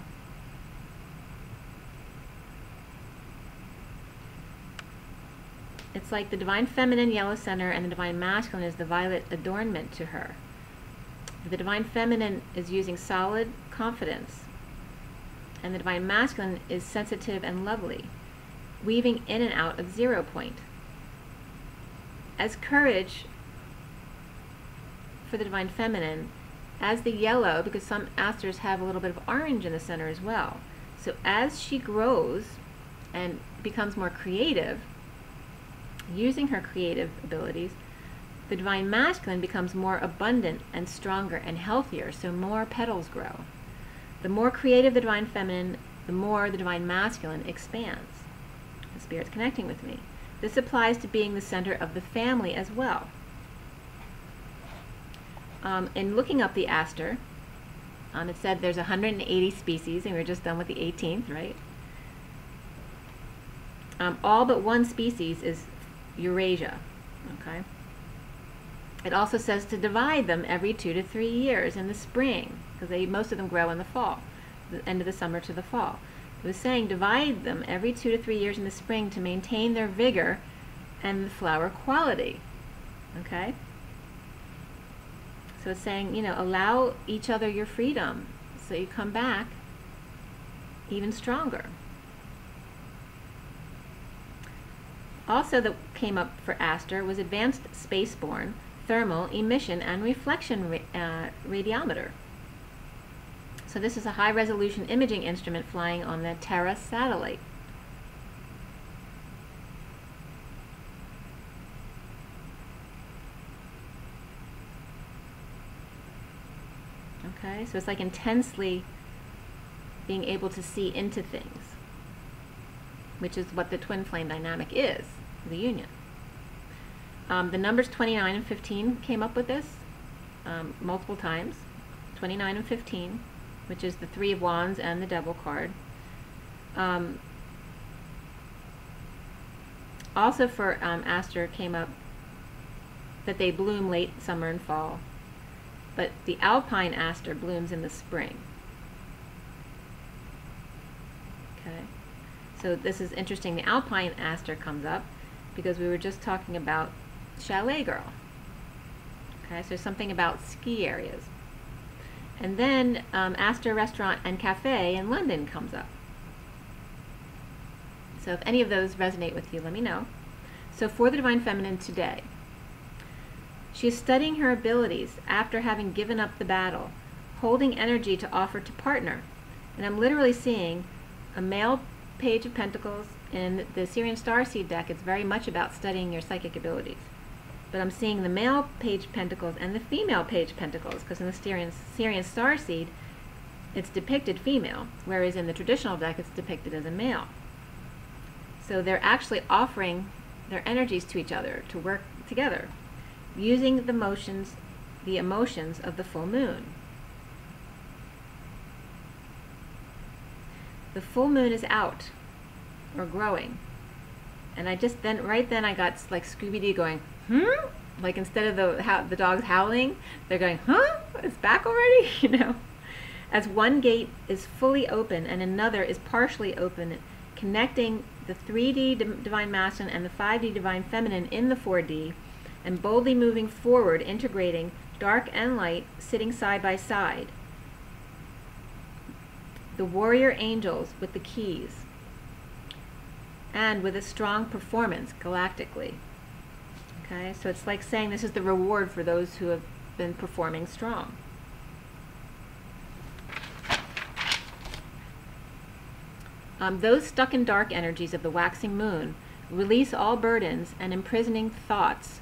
Speaker 1: it's like the Divine Feminine yellow center and the Divine Masculine is the violet adornment to her. The Divine Feminine is using solid confidence, and the Divine Masculine is sensitive and lovely, weaving in and out of 0 point. As courage for the Divine Feminine, as the yellow, because some asters have a little bit of orange in the center as well. So as she grows and becomes more creative, using her creative abilities, the Divine Masculine becomes more abundant and stronger and healthier, so more petals grow. The more creative the Divine Feminine, the more the Divine Masculine expands. The Spirit's connecting with me. This applies to being the center of the family as well. In looking up the aster, it said there's 180 species, and we're just done with the 18th, right? All but 1 species is Eurasia, okay? It also says to divide them every 2 to 3 years in the spring, because most of them grow in the fall, the end of the summer to the fall. It was saying divide them every 2 to 3 years in the spring to maintain their vigor and the flower quality, okay? So it's saying, you know, allow each other your freedom so you come back even stronger. Also that came up for aster was advanced spaceborne thermal emission and reflection radiometer. So this is a high resolution imaging instrument flying on the Terra satellite. Okay, so it's like intensely being able to see into things, which is what the twin flame dynamic is, the union. The numbers 29 and 15 came up with this multiple times. 29 and 15, which is the Three of Wands and the Devil card. Also for Aster came up that they bloom late summer and fall, but the Alpine Aster blooms in the spring. Okay, so this is interesting. The Alpine Aster comes up because we were just talking about Chalet Girl. Okay, so something about ski areas. And then Aster Restaurant and Cafe in London comes up. So if any of those resonate with you, let me know. So for the Divine Feminine today, she is studying her abilities after having given up the battle, holding energy to offer to partner. And I'm literally seeing a male Page of Pentacles. In the Sirian Starseed deck, it's very much about studying your psychic abilities. But I'm seeing the male Page of Pentacles and the female Page of Pentacles, because in the Sirian Starseed, it's depicted female, whereas in the traditional deck, it's depicted as a male. So they're actually offering their energies to each other to work together, using the emotions of the full moon. The full moon is out, or growing. And I just right then I got like Scooby-Doo going, like instead of the dogs howling, they're going, huh? It's back already? You know? As one gate is fully open and another is partially open, connecting the 3D Divine Masculine and the 5D Divine Feminine in the 4D, and boldly moving forward, integrating dark and light, sitting side by side. The warrior angels with the keys, and with a strong performance galactically. Okay, so it's like saying this is the reward for those who have been performing strong. Those stuck in dark energies of the waxing moon release all burdens and imprisoning thoughts,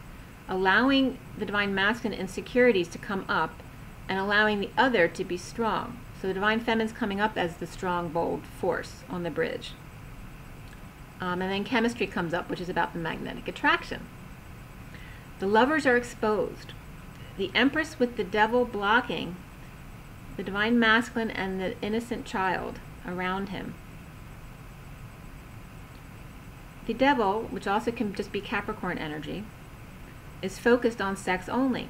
Speaker 1: allowing the Divine Masculine insecurities to come up and allowing the other to be strong. So the Divine Feminine's coming up as the strong, bold force on the bridge. And then chemistry comes up, which is about the magnetic attraction. The lovers are exposed. The Empress with the Devil blocking the Divine Masculine and the innocent child around him. The Devil, which also can just be Capricorn energy, is focused on sex only,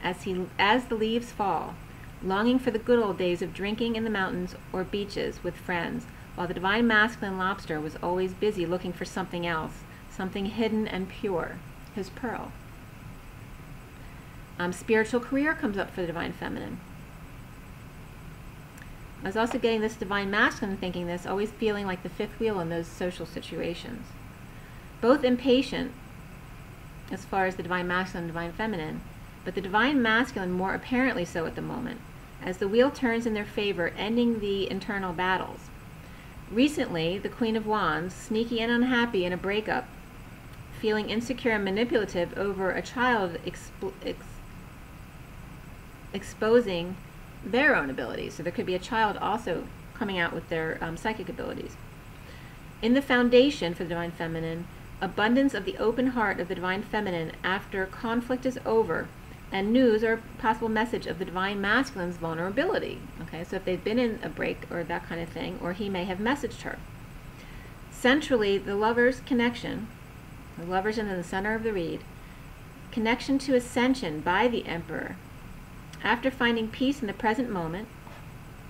Speaker 1: as the leaves fall, longing for the good old days of drinking in the mountains or beaches with friends, while the Divine Masculine Lobster was always busy looking for something else, something hidden and pure, his pearl. Spiritual career comes up for the Divine Feminine. I was also getting this Divine Masculine thinking this, always feeling like the fifth wheel in those social situations. Both impatient, as far as the Divine Masculine and Divine Feminine, but the Divine Masculine more apparently so at the moment, as the wheel turns in their favor, ending the internal battles. Recently, the Queen of Wands, sneaky and unhappy in a breakup, feeling insecure and manipulative over a child exposing their own abilities. So there could be a child also coming out with their psychic abilities. In the foundation for the Divine Feminine, abundance of the open heart of the Divine Feminine after conflict is over, and news or possible message of the Divine Masculine's vulnerability. Okay, so if they've been in a break or that kind of thing, or he may have messaged her. Centrally, the lovers' connection, the lovers in the center of the reed, connection to ascension by the Emperor, after finding peace in the present moment.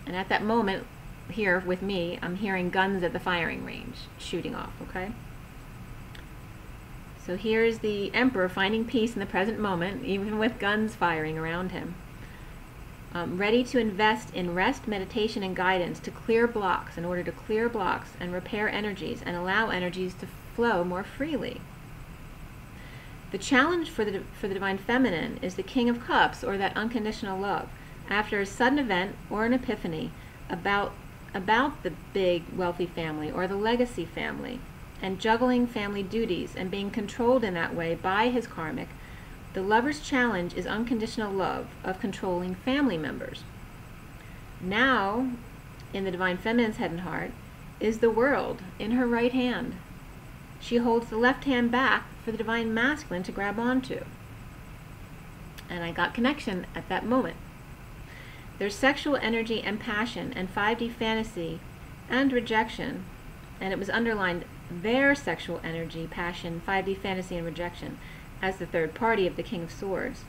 Speaker 1: And at that moment, here with me, I'm hearing guns at the firing range shooting off, okay? So here's the Emperor finding peace in the present moment, even with guns firing around him. Ready to invest in rest, meditation, and guidance to clear blocks, in order to clear blocks and repair energies and allow energies to flow more freely. The challenge for the Divine Feminine is the King of Cups, or that unconditional love, after a sudden event or an epiphany about the big wealthy family or the legacy family, and juggling family duties and being controlled in that way by his karmic. The lover's challenge is unconditional love of controlling family members. Now, in the Divine Feminine's head and heart, is the world in her right hand. She holds the left hand back for the Divine Masculine to grab onto. And I got connection at that moment. There's sexual energy and passion and 5D fantasy and rejection, and it was underlined their sexual energy, passion, 5D fantasy, and rejection as the third party of the King of Swords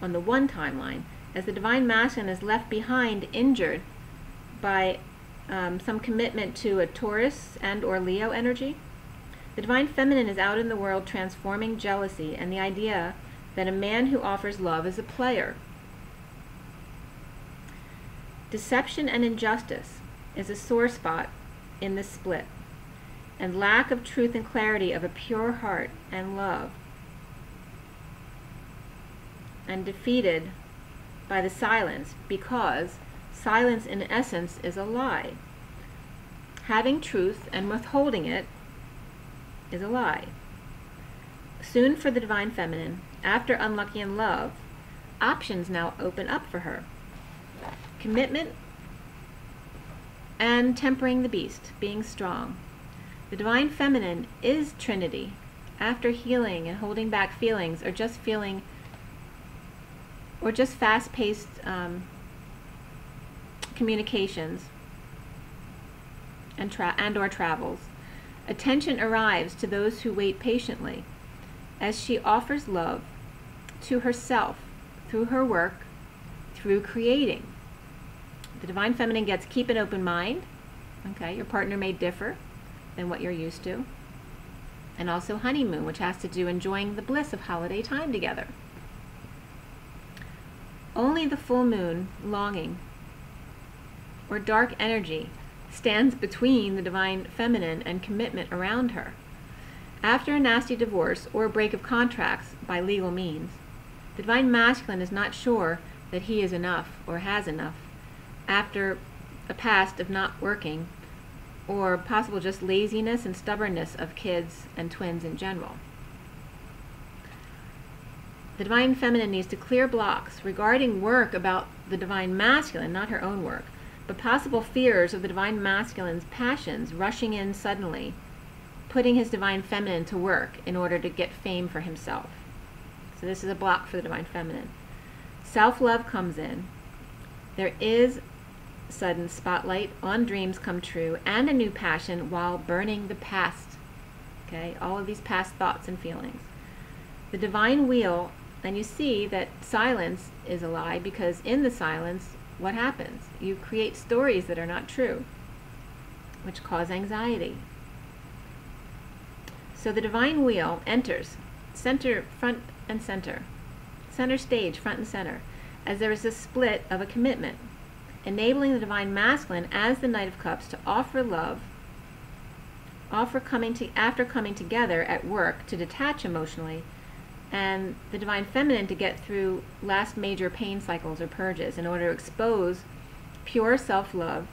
Speaker 1: on the one timeline, as the Divine Masculine is left behind injured by some commitment to a Taurus and or Leo energy. The Divine Feminine is out in the world transforming jealousy and the idea that a man who offers love is a player. Deception and injustice is a sore spot in this split, and lack of truth and clarity of a pure heart and love, and defeated by the silence, because silence in essence is a lie. Having truth and withholding it is a lie. Soon for the Divine Feminine, after unlucky in love, options now open up for her. Commitment and tempering the beast, being strong. The Divine Feminine is Trinity. After healing and holding back feelings, or just feeling, or just fast-paced communications and or travels, attention arrives to those who wait patiently as she offers love to herself through her work, through creating. The Divine Feminine gets keep an open mind. Okay, your partner may differ than what you're used to. And also honeymoon, which has to do enjoying the bliss of holiday time together. Only the full moon, longing, or dark energy stands between the Divine Feminine and commitment around her. After a nasty divorce or a break of contracts by legal means, the Divine Masculine is not sure that he is enough or has enough after a past of not working, or possible just laziness and stubbornness of kids and twins in general. The Divine Feminine needs to clear blocks regarding work about the Divine Masculine, not her own work, but possible fears of the Divine Masculine's passions rushing in suddenly, putting his Divine Feminine to work in order to get fame for himself. So this is a block for the Divine Feminine. Self-love comes in. There is sudden spotlight on dreams come true and a new passion while burning the past. Okay, all of these past thoughts and feelings. The Divine Wheel, and you see that silence is a lie, because in the silence, what happens? You create stories that are not true, which cause anxiety. So the Divine Wheel enters center, front and center, center stage, front and center, as there is a split of a commitment, enabling the Divine Masculine as the Knight of Cups to offer love, after coming together at work to detach emotionally, and the Divine Feminine to get through last major pain cycles or purges in order to expose pure self-love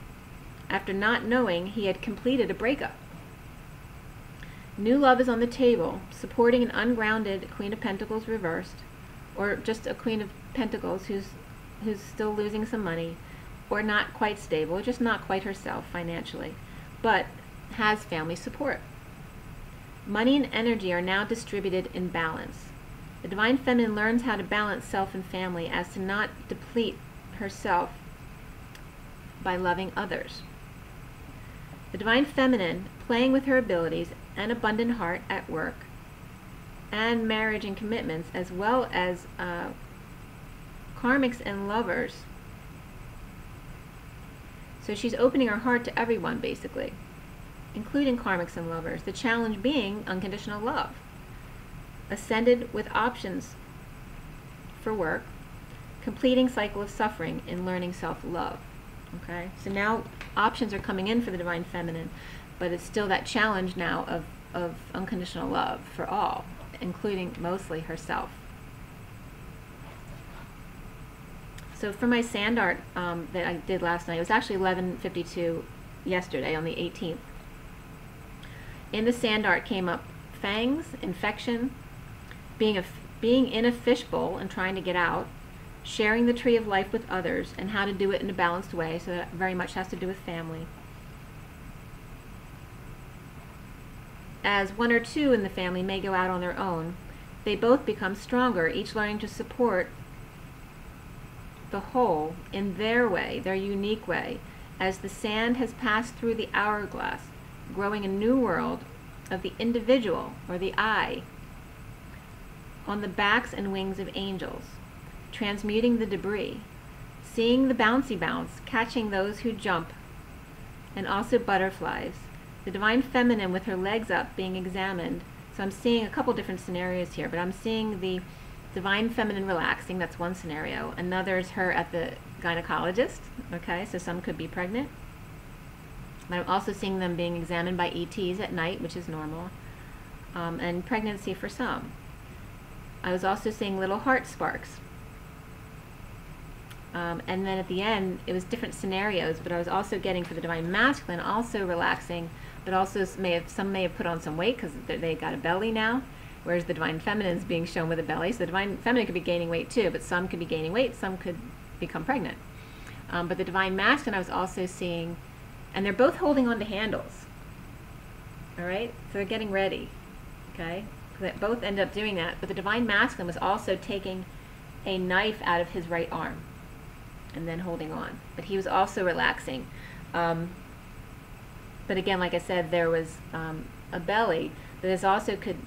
Speaker 1: after not knowing he had completed a breakup. New love is on the table, supporting an ungrounded Queen of Pentacles reversed, or just a Queen of Pentacles who's still losing some money, or not quite stable, just not quite herself financially, but has family support. Money and energy are now distributed in balance. The Divine Feminine learns how to balance self and family as to not deplete herself by loving others. The Divine Feminine, playing with her abilities and abundant heart at work, and marriage and commitments, as well as karmics and lovers. So she's opening her heart to everyone, basically, including karmics and lovers, the challenge being unconditional love. Ascended with options for work, completing cycle of suffering in learning self-love. Okay, so now options are coming in for the Divine Feminine, but it's still that challenge now of unconditional love for all, including mostly herself. So for my sand art that I did last night, it was actually 11:52 yesterday on the 18th. In the sand art came up fangs, infection, being in a fishbowl and trying to get out, sharing the tree of life with others, and how to do it in a balanced way. So that very much has to do with family. As one or two in the family may go out on their own, they both become stronger, each learning to support the whole in their way, their unique way, as the sand has passed through the hourglass, growing a new world of the individual, or the I, on the backs and wings of angels, transmuting the debris, seeing the bouncy bounce, catching those who jump, and also butterflies. The divine feminine with her legs up being examined. So I'm seeing a couple different scenarios here, but I'm seeing the divine feminine relaxing. That's one scenario. Another is her at the gynecologist. Okay, so some could be pregnant. But I'm also seeing them being examined by ETs at night, which is normal, and pregnancy for some. I was also seeing little heart sparks. And then at the end, it was different scenarios, but I was also getting for the divine masculine, also relaxing, but also some may have put on some weight because they got a belly now, whereas the divine feminine is being shown with a belly. So the divine feminine could be gaining weight too, but some could be gaining weight, some could become pregnant. But the divine masculine I was also seeing, and they're both holding on to handles. All right, so they're getting ready. Okay, so they both end up doing that. But the divine masculine was also taking a knife out of his right arm and then holding on. But he was also relaxing. But again, like I said, there was a belly. But this also could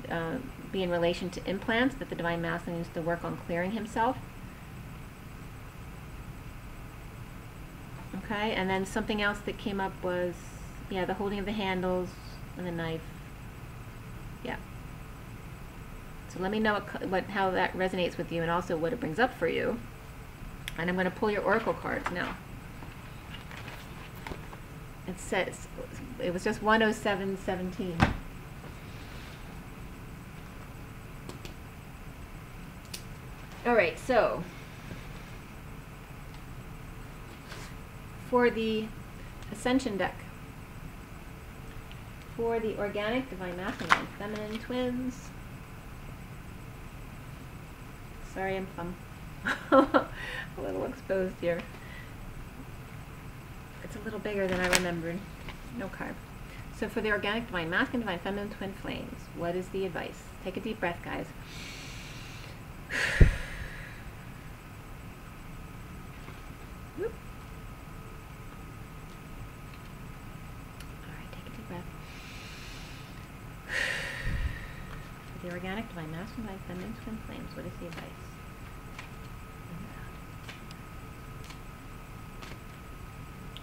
Speaker 1: be in relation to implants, that the divine masculine needs to work on clearing himself. Okay, and then something else that came up was, yeah, the holding of the handles and the knife. Yeah. So let me know how that resonates with you, and also what it brings up for you. And I'm going to pull your oracle cards now. It says, it was just 10717. All right, so for the Ascension deck, for the organic, divine masculine, and feminine twins. Sorry, I'm a little exposed here. It's a little bigger than I remembered. Okay. So for the organic, divine masculine, divine feminine, twin flames, what is the advice? Take a deep breath, guys. Whoop. All right, take a deep breath. For the organic, divine masculine, divine feminine, twin flames, what is the advice?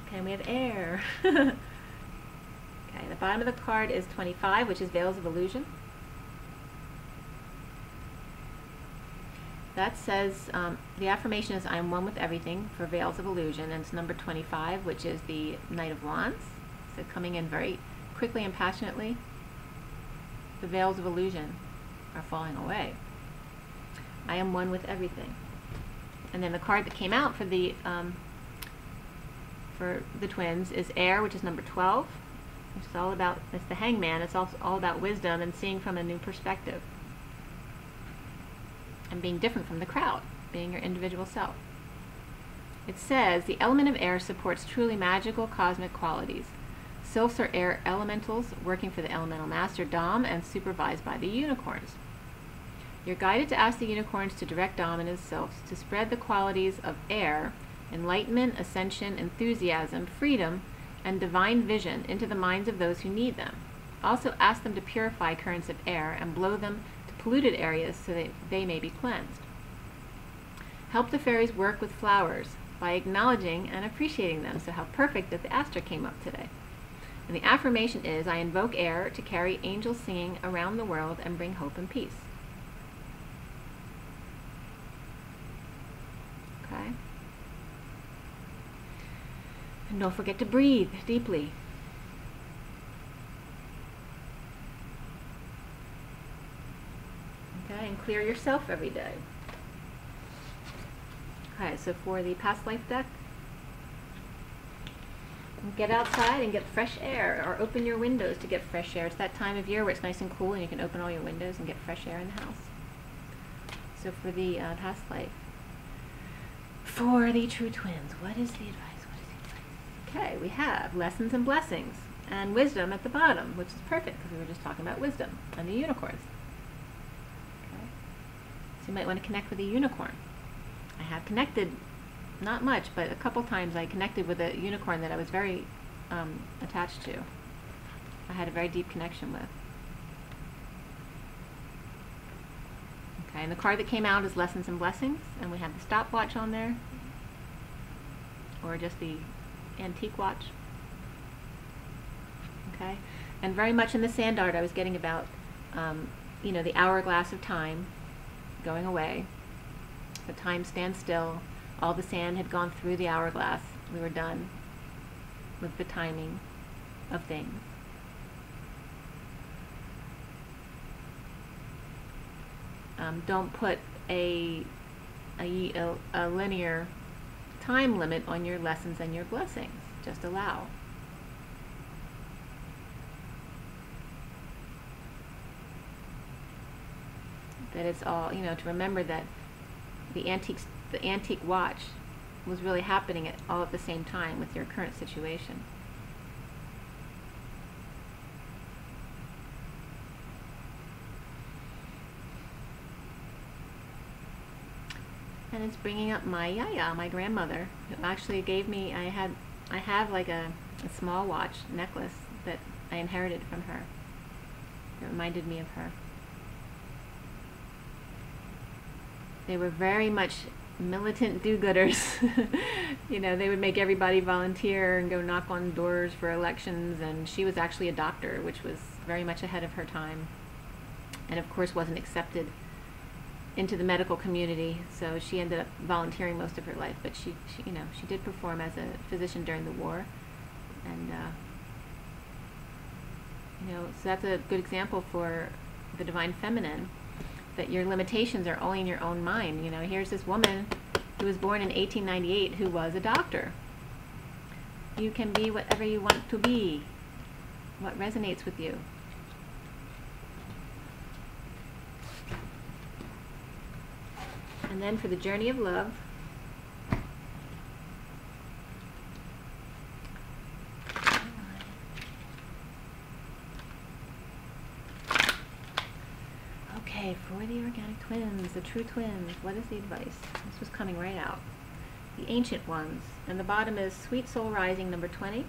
Speaker 1: Okay, we have air. Okay, the bottom of the card is 25, which is Veils of Illusion. That says, the affirmation is, I am one with everything, for Veils of Illusion, and it's number 25, which is the Knight of Wands. So coming in very quickly and passionately. The veils of illusion are falling away. I am one with everything. And then the card that came out for the twins is Air, which is number 12, which is all about, it's the Hangman. It's also all about wisdom and seeing from a new perspective and being different from the crowd, being your individual self. It says, the element of air supports truly magical cosmic qualities. Sylphs are air elementals working for the elemental master Dom and supervised by the unicorns. You're guided to ask the unicorns to direct Dom and his sylphs to spread the qualities of air, enlightenment, ascension, enthusiasm, freedom, and divine vision into the minds of those who need them. Also ask them to purify currents of air and blow them to polluted areas so that they may be cleansed. Help the fairies work with flowers by acknowledging and appreciating them. So how perfect that the Aster came up today. And the affirmation is, I invoke air to carry angels singing around the world and bring hope and peace. Okay? And don't forget to breathe deeply. Okay, and clear yourself every day. Okay, so for the past life deck, get outside and get fresh air, or open your windows to get fresh air. It's that time of year where it's nice and cool and you can open all your windows and get fresh air in the house. So for the past life, for the true twins. What is the advice? What is the advice? Okay, we have lessons and blessings and wisdom at the bottom, which is perfect because we were just talking about wisdom and the unicorns. Okay. So you might want to connect with a unicorn. I have connected, not much, but a couple times I connected with a unicorn that I was very attached to. I had a very deep connection with. Okay, and the card that came out is Lessons and Blessings, and we have the stopwatch on there, or just the antique watch. Okay, and very much in the sand art I was getting about, you know, the hourglass of time going away. The time stands still. All the sand had gone through the hourglass. We were done with the timing of things. Don't put a linear time limit on your lessons and your blessings. Just allow. That it's all, you know, to remember that the antique watch was really happening all at the same time with your current situation. And it's bringing up my Yaya, my grandmother, who actually gave me, I have like a small watch necklace that I inherited from her. It reminded me of her. They were very much militant do-gooders. You know, they would make everybody volunteer and go knock on doors for elections, and she was actually a doctor, which was very much ahead of her time, and of course wasn't accepted into the medical community, so she ended up volunteering most of her life, but she you know, she did perform as a physician during the war, and you know, so that's a good example for the Divine Feminine, that your limitations are only in your own mind. You know, here's this woman who was born in 1898 who was a doctor. You can be whatever you want to be, what resonates with you. And then for the journey of love, okay, for the organic twins, the true twins, what is the advice? This was coming right out. The ancient ones, and the bottom is Sweet Soul Rising, number 20. Okay,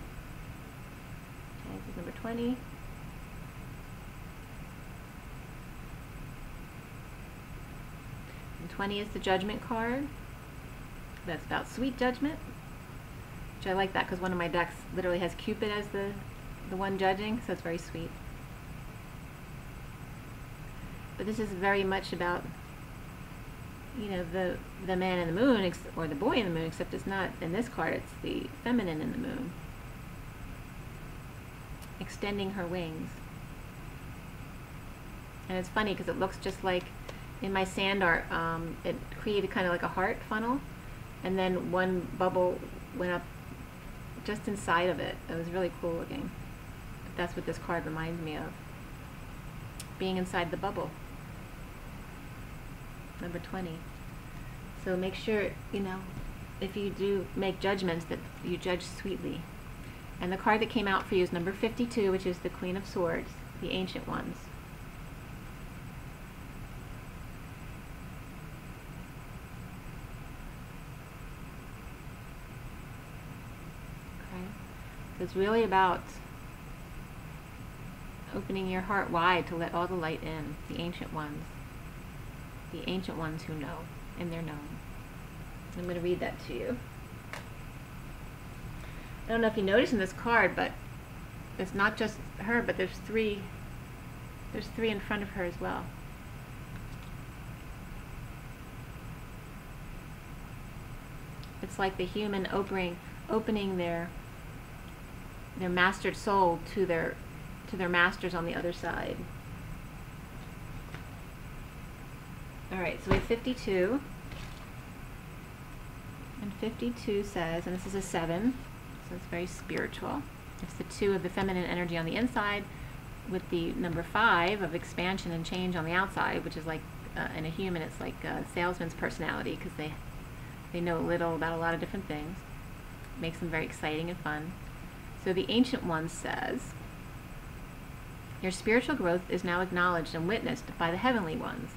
Speaker 1: this is number 20. And 20 is the Judgment card. That's about sweet judgment, which I like that because one of my decks literally has Cupid as the one judging, so it's very sweet. But this is very much about, you know, the man in the moon, or the boy in the moon, except it's not in this card, it's the feminine in the moon. Extending her wings. And it's funny because it looks just like, in my sand art, it created kind of like a heart funnel, and then one bubble went up just inside of it. It was really cool looking. But that's what this card reminds me of. Being inside the bubble. Number 20. So make sure, you know, if you do make judgments, that you judge sweetly. And the card that came out for you is number 52, which is the Queen of Swords, the ancient ones. Okay. It's really about opening your heart wide to let all the light in, the ancient ones. The ancient ones who know, and they're known. I'm going to read that to you. I don't know if you notice in this card, but it's not just her, but there's three in front of her as well. It's like the human opening their mastered soul to their masters on the other side. Alright, so we have 52. And 52 says, and this is a 7, so it's very spiritual. It's the 2 of the feminine energy on the inside, with the number 5 of expansion and change on the outside, which is like, in a human, it's like a salesman's personality, because they They know little about a lot of different things. Makes them very exciting and fun. So the Ancient One says, your spiritual growth is now acknowledged and witnessed by the heavenly ones,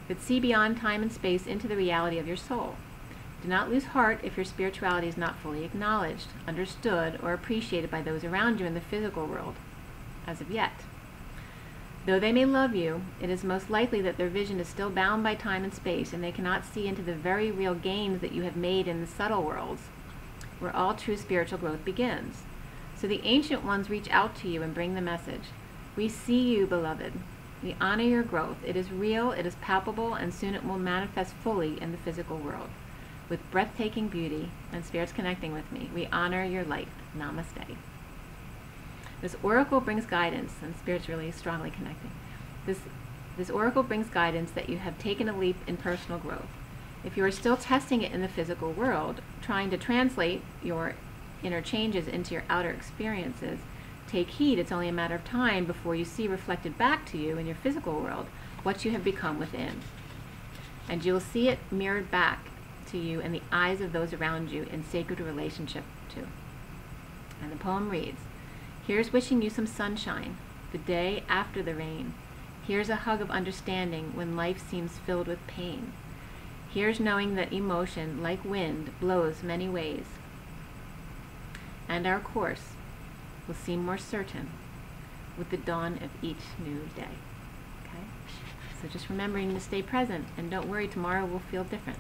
Speaker 1: but see beyond time and space into the reality of your soul. Do not lose heart if your spirituality is not fully acknowledged, understood, or appreciated by those around you in the physical world, as of yet. Though they may love you, it is most likely that their vision is still bound by time and space, and they cannot see into the very real gains that you have made in the subtle worlds, where all true spiritual growth begins. So the Ancient Ones reach out to you and bring the message. We see you, beloved. We honor your growth. It is real, it is palpable, and soon it will manifest fully in the physical world. With breathtaking beauty and spirits connecting with me, we honor your light. Namaste. This oracle brings guidance, and spirits really strongly connecting. This oracle brings guidance that you have taken a leap in personal growth. If you are still testing it in the physical world, trying to translate your inner changes into your outer experiences, take heed. It's only a matter of time before you see reflected back to you in your physical world what you have become within. And you will see it mirrored back to you in the eyes of those around you in sacred relationship too. And the poem reads, here's wishing you some sunshine, the day after the rain. Here's a hug of understanding when life seems filled with pain. Here's knowing that emotion, like wind, blows many ways. And our course will seem more certain with the dawn of each new day. Okay? So just remembering to stay present, and don't worry, tomorrow will feel different.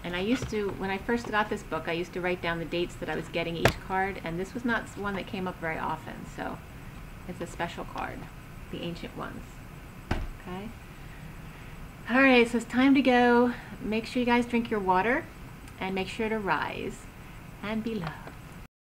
Speaker 1: And I used to, when I first got this book, I used to write down the dates that I was getting each card, and this was not one that came up very often, so it's a special card, the Ancient Ones. Okay? Alright, so it's time to go. Make sure you guys drink your water, and make sure to rise and be loved.